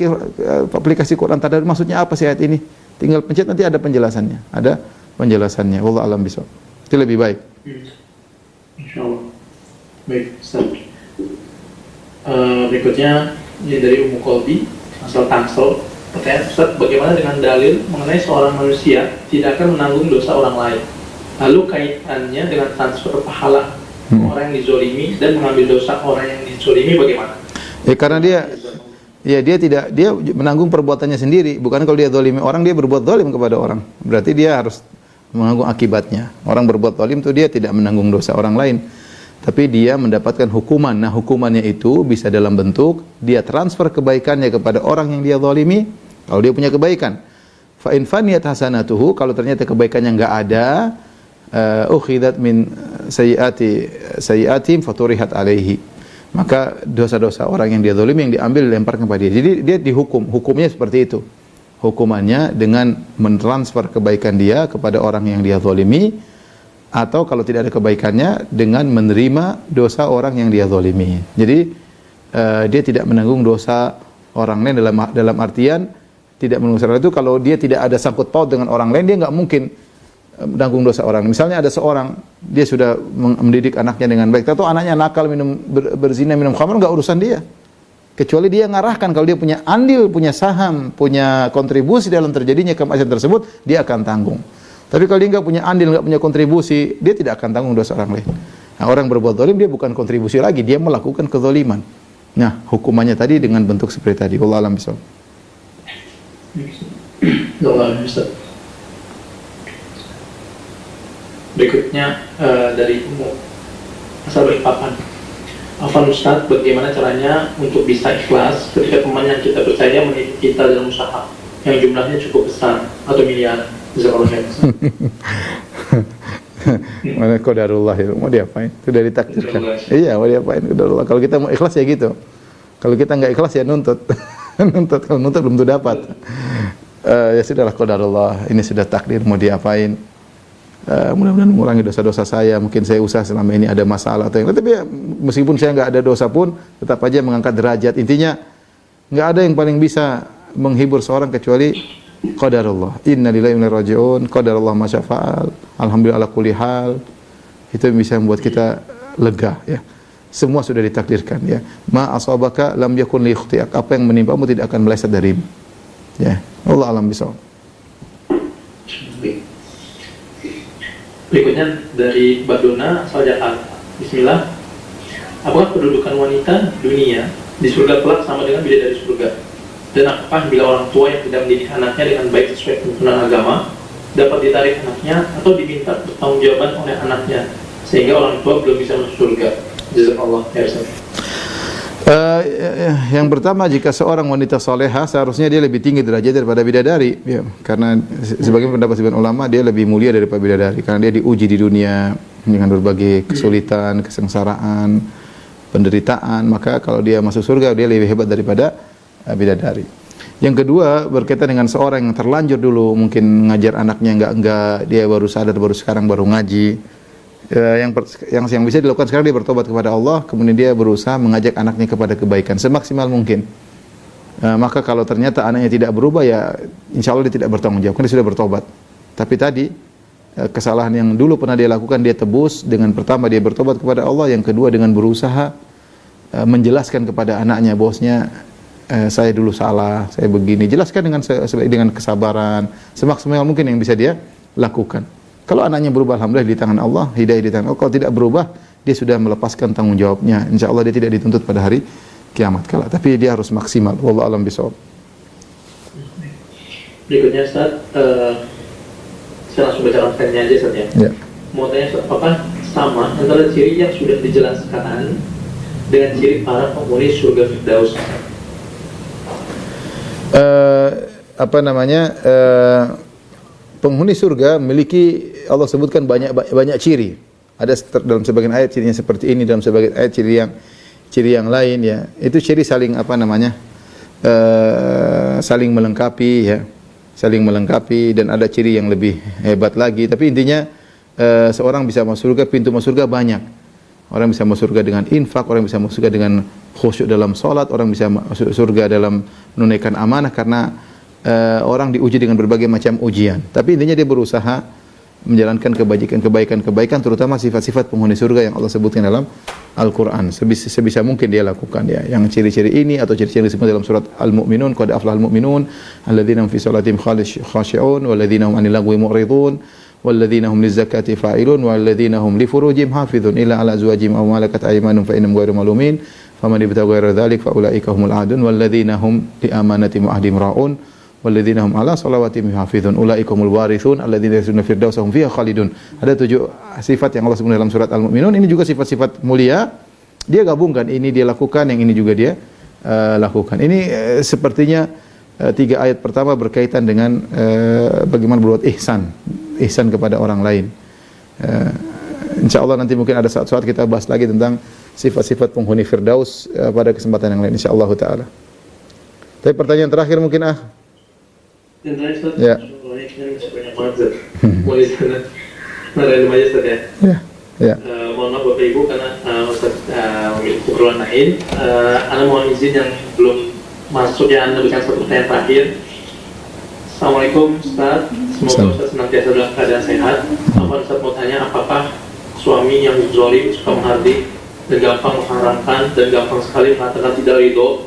S2: aplikasi Quran Tadabbur, maksudnya apa sih ayat ini? Tinggal pencet, nanti ada penjelasannya. Ada penjelasannya. Wallahu a'lam bishawab. Itu lebih baik.
S1: Insyaallah. Baik, Ustaz. Berikutnya ini dari Ummu Kolbi, asal Tangsel. Pertanyaan Ustaz, bagaimana dengan dalil mengenai seorang manusia tidak akan menanggung dosa orang lain? Lalu kaitannya dengan transfer pahala orang yang dizolimi dan mengambil dosa orang yang dizolimi bagaimana?
S2: Ya karena dia menanggung perbuatannya sendiri. Bukan kalau dia zalimi orang, dia berbuat zalim kepada orang. Berarti dia harus menanggung akibatnya. Orang berbuat zalim itu dia tidak menanggung dosa orang lain, tapi dia mendapatkan hukuman. Nah, hukumannya itu bisa dalam bentuk dia transfer kebaikannya kepada orang yang dia zalimi kalau dia punya kebaikan. Fa in faniyat hasanatuhu, kalau ternyata kebaikannya enggak ada, ukhidat min sayyiatim faturihat alaihi. Maka dosa-dosa orang yang dia zalimi yang diambil dilempar kepada dia. Jadi dia dihukum, hukumnya seperti itu. Hukumannya dengan mentransfer kebaikan dia kepada orang yang dia zalimi, atau kalau tidak ada kebaikannya dengan menerima dosa orang yang dia zalimi. Jadi dia tidak menanggung dosa orang lain dalam artian tidak menanggung dosa itu kalau dia tidak ada sangkut paut dengan orang lain, dia nggak mungkin menanggung dosa orang. Misalnya ada seorang, dia sudah mendidik anaknya dengan baik, atau anaknya nakal, berzina, minum khamar, nggak urusan dia. Kecuali dia ngarahkan, kalau dia punya andil, punya saham, punya kontribusi dalam terjadinya kemaksiatan tersebut, dia akan tanggung. Tapi kalau dia nggak punya andil, nggak punya kontribusi, dia tidak akan tanggung dosa orang lain. Nah, orang berbuat zalim, dia bukan kontribusi lagi, dia melakukan kezaliman. Nah, hukumannya tadi dengan bentuk seperti tadi. Wallahu a'lam bishawab.
S1: Wallahu a'lam bishawab. Berikutnya dari Ummu asal Balikpapan. Afwan Ustaz, bagaimana caranya untuk bisa ikhlas ketika teman yang kita percaya menipu kita dalam usaha yang jumlahnya cukup besar atau miliaran? Jazakallahu khairan.
S2: Mana qadarullah ya, mau diapain? Itu dari takdirkan. Iya, mau diapain qadarullah. Kalau kita mau ikhlas ya gitu. Kalau kita enggak ikhlas ya nuntut. Kalau nuntut belum tentu dapat. Ya sudahlah, qadarullah. Ini sudah takdir, mau diapain? Mudah-mudahan mengurangi dosa-dosa saya. Mungkin saya usaha selama ini ada masalah atau yang lain, tapi ya, meskipun saya nggak ada dosa pun tetap aja mengangkat derajat. Intinya nggak ada yang paling bisa menghibur seorang kecuali qadarullah. Inna lillahi wa inna ilaihi raji'un. Qadarullah ma syafa'al. Alhamdulillah ala kulli hal. Itu yang bisa membuat kita lega ya. Semua sudah ditakdirkan ya. Ma asabaka lam yakun li ikhtiak. Apa yang menimpamu tidak akan meleset darimu. Ya. Allah alam bisawab.
S1: Berikutnya dari Mbak Dona asal Jakarta. Bismillah. Apakah kedudukan wanita dunia di surga kelak sama dengan bidadari surga? Dan apakah bila orang tua yang tidak mendidik anaknya dengan baik sesuai tuntunan agama dapat ditarik anaknya atau diminta pertanggungjawaban oleh anaknya sehingga orang tua belum bisa masuk surga? Jazakallah khair.
S2: Yang pertama, jika seorang wanita soleha seharusnya dia lebih tinggi derajat daripada bidadari, ya. Karena sebagian pendapat sebagian ulama dia lebih mulia daripada bidadari karena dia diuji di dunia dengan berbagai kesulitan, kesengsaraan, penderitaan. Maka kalau dia masuk surga dia lebih hebat daripada bidadari. Yang kedua, berkaitan dengan seorang yang terlanjur dulu mungkin ngajar anaknya enggak, dia baru sadar baru sekarang baru ngaji. Yang bisa dilakukan sekarang dia bertobat kepada Allah, kemudian dia berusaha mengajak anaknya kepada kebaikan semaksimal mungkin. Maka kalau ternyata anaknya tidak berubah, ya insya Allah dia tidak bertanggung jawab, karena dia sudah bertobat. Tapi tadi kesalahan yang dulu pernah dia lakukan dia tebus dengan pertama dia bertobat kepada Allah, yang kedua dengan berusaha menjelaskan kepada anaknya bahwasanya saya dulu salah, saya begini. Jelaskan dengan kesabaran semaksimal mungkin yang bisa dia lakukan. Kalau anaknya berubah, alhamdulillah di tangan Allah, hidayah di tangan Allah. Kalau tidak berubah, dia sudah melepaskan tanggung jawabnya. Insya Allah dia tidak dituntut pada hari kiamat kala. Tapi dia harus maksimal. Wallahu a'lam bishawab.
S1: Berikutnya Ustaz, saya langsung baca rangkaiannya aja Ustaz ya. Ya. Mau tanya Ustaz, apakah sama antara ciri yang sudah dijelaskan dengan ciri para penghuni surga Firdaus?
S2: Penghuni surga memiliki, Allah sebutkan banyak ciri. Ada dalam sebagian ayat cirinya seperti ini, dalam sebagian ayat ciri yang lain, ya. Itu ciri saling saling melengkapi, ya. Saling melengkapi, dan ada ciri yang lebih hebat lagi. Tapi intinya seorang bisa masuk surga, pintu masuk surga banyak. Orang bisa masuk surga dengan infak, orang bisa masuk surga dengan khusyuk dalam salat, orang bisa masuk surga dalam menunaikan amanah karena orang diuji dengan berbagai macam ujian. Tapi intinya dia berusaha menjalankan kebaikan, terutama sifat-sifat penghuni surga yang Allah sebutkan dalam Al-Quran. Sebisa mungkin dia lakukan, ya. Yang ciri-ciri ini atau ciri-ciri disebut dalam surat Al-Mu'minun, qad aflahal mu'minun alladzina hum fi salatihim khashi'un walladzina hum 'anil lagwi mu'ridun walladzina hum lizakati fa'ilun walladzina hum li furujihim hafizun illa 'ala azwajihim aw malakat aymanuhum fa innahum ghairu malumin faman ibtagha ghaira dzalik fa ulaika humul 'adun walladzina hum li amanatihim wa ahdihim ra'un walladzina hum 'ala shalawatihim hafizun ulaikumul warithun alladzina yasluna firdaus hum fiha khalidun. Ada 7 sifat yang Allah sebutkan dalam surat Al-Mu'minun. Ini juga sifat-sifat mulia. Dia gabungkan, ini dia lakukan, yang ini juga dia lakukan. Ini sepertinya 3 ayat pertama berkaitan dengan bagaimana berbuat ihsan kepada orang lain. Insyaallah nanti mungkin ada saat kita bahas lagi tentang sifat-sifat penghuni firdaus pada kesempatan yang lain insyaallah taala. Tapi pertanyaan terakhir mungkin
S1: yang terakhir Ustaz,
S2: ya.
S1: Banyak banget Ustaz. Mau di sana narain aja Ustaz ya.
S2: Ya. Ya.
S1: Mohon maaf Bapak Ibu karena Ustaz memiliki keperluan lain. Anda mohon izin yang belum masuk ya, Anda berikan satu pertanyaan terakhir. Assalamualaikum Ustaz, semoga Ustaz senantiasa dalam keadaan sehat. Ustaz mau tanya, apakah suami yang zalim, suka menghardik dan gampang mengharamkan dan gampang sekali mengatakan tidak ridho,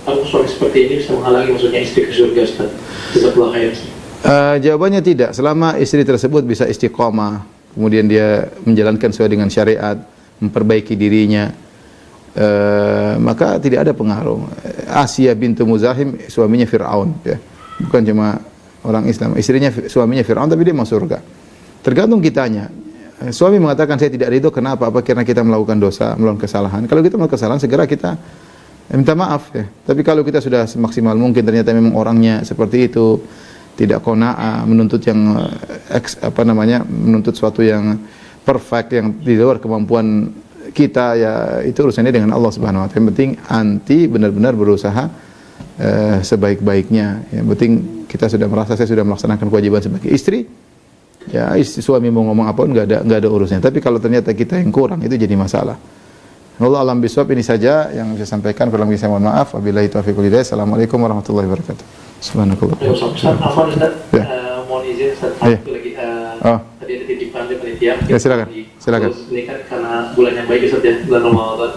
S1: apakah suami seperti ini bisa menghalangi masuknya istri ke surga Ustaz? Jazakallahu khair.
S2: Jawabannya tidak. Selama istri tersebut bisa istiqomah, kemudian dia menjalankan sesuai dengan syariat, memperbaiki dirinya, maka tidak ada pengaruh. Asia bintu Muzahim suaminya Fir'aun, ya. Bukan cuma orang Islam, suaminya Fir'aun tapi dia masuk surga. Tergantung kitanya. Suami mengatakan saya tidak ridho, kenapa? Apa karena kita melakukan dosa, melakukan kesalahan? Kalau kita melakukan kesalahan segera kita minta maaf, ya. Tapi kalau kita sudah semaksimal mungkin ternyata memang orangnya seperti itu, tidak qanaah, menuntut yang menuntut sesuatu yang perfect, yang di luar kemampuan kita, ya itu urusannya dengan Allah Subhanahu wa taala. Yang penting anti benar-benar berusaha sebaik-baiknya. Yang penting kita sudah merasa saya sudah melaksanakan kewajiban sebagai istri. Ya, suami mau ngomong apa pun enggak ada urusannya. Tapi kalau ternyata kita yang kurang, itu jadi masalah. Allah alam bisawab, ini saja yang saya sampaikan. Kurang lebih saya mohon maaf. Wabillahi taufiq wal hidayah. Assalamualaikum warahmatullahi wabarakatuh. Subhanakallah.
S1: Ustaz, afwan Ustaz. Mohon izin Ustaz, satu lagi. Tadi ada titipan dari panitia.
S2: Ya, silakan.
S1: Ini kan karena bulan yang baik Ustaz ya, bulan Ramadan.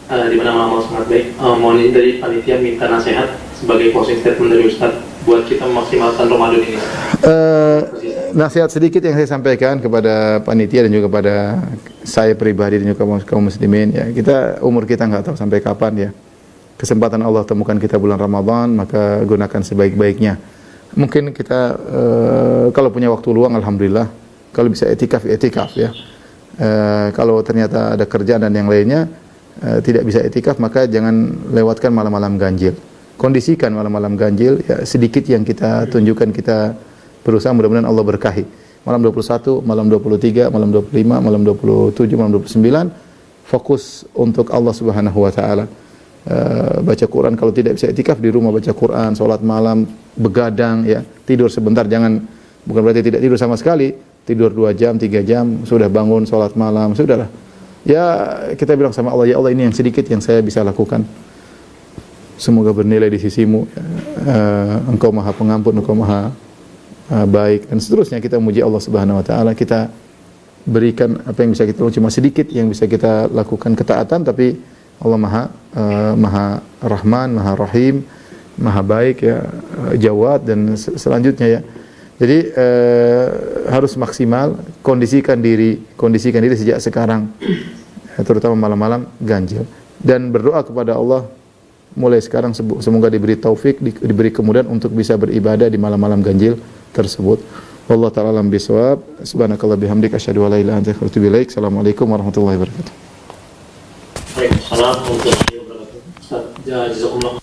S1: Di mana malam sangat baik. Mohon izin dari panitia minta nasihat sebagai closing statement dari Ustaz buat kita memaksimalkan Ramadan ini.
S2: Nasihat sedikit yang saya sampaikan kepada panitia dan juga kepada saya pribadi dan juga kaum muslimin, ya, umur kita nggak tahu sampai kapan, ya. kesempatan Allah temukan kita bulan Ramadan, maka gunakan sebaik-baiknya. Mungkin kita kalau punya waktu luang, alhamdulillah. Kalau bisa etikaf ya. Kalau ternyata ada kerjaan dan yang lainnya tidak bisa etikaf, maka jangan lewatkan malam-malam ganjil. Kondisikan malam-malam ganjil, ya, sedikit yang kita tunjukkan, kita berusaha, mudah-mudahan Allah berkahi. Malam 21, malam 23, malam 25, malam 27, malam 29, fokus untuk Allah Subhanahu wa taala. Baca Quran, kalau tidak bisa etikaf di rumah baca Quran, salat malam, begadang, ya, tidur sebentar, bukan berarti tidak tidur sama sekali. Tidur 2 jam, 3 jam, sudah bangun, sholat malam, sudahlah. Ya, kita bilang sama Allah, ya Allah, ini yang sedikit yang saya bisa lakukan. Semoga bernilai di sisimu. Engkau maha pengampun, engkau maha baik, dan seterusnya. Kita memuji Allah Subhanahu wa taala, kita berikan apa yang bisa kita lakukan, cuma sedikit yang bisa kita lakukan ketaatan, tapi Allah maha Rahman, maha Rahim, maha baik, ya, Jawad, dan selanjutnya, ya. Jadi harus maksimal, kondisikan diri sejak sekarang, terutama malam-malam ganjil, dan berdoa kepada Allah mulai sekarang semoga diberi taufik, diberi kemudahan untuk bisa beribadah di malam-malam ganjil tersebut. Wallahu ta'ala alam bisawab. Subhanakallah bihamdika asyhadu an la ilaha illa anta astaghfiruka wa atubu ilaik. Assalamualaikum warahmatullahi wabarakatuh.
S1: Waalaikumsalam warahmatullahi wabarakatuh. Ustaz, jazakumullah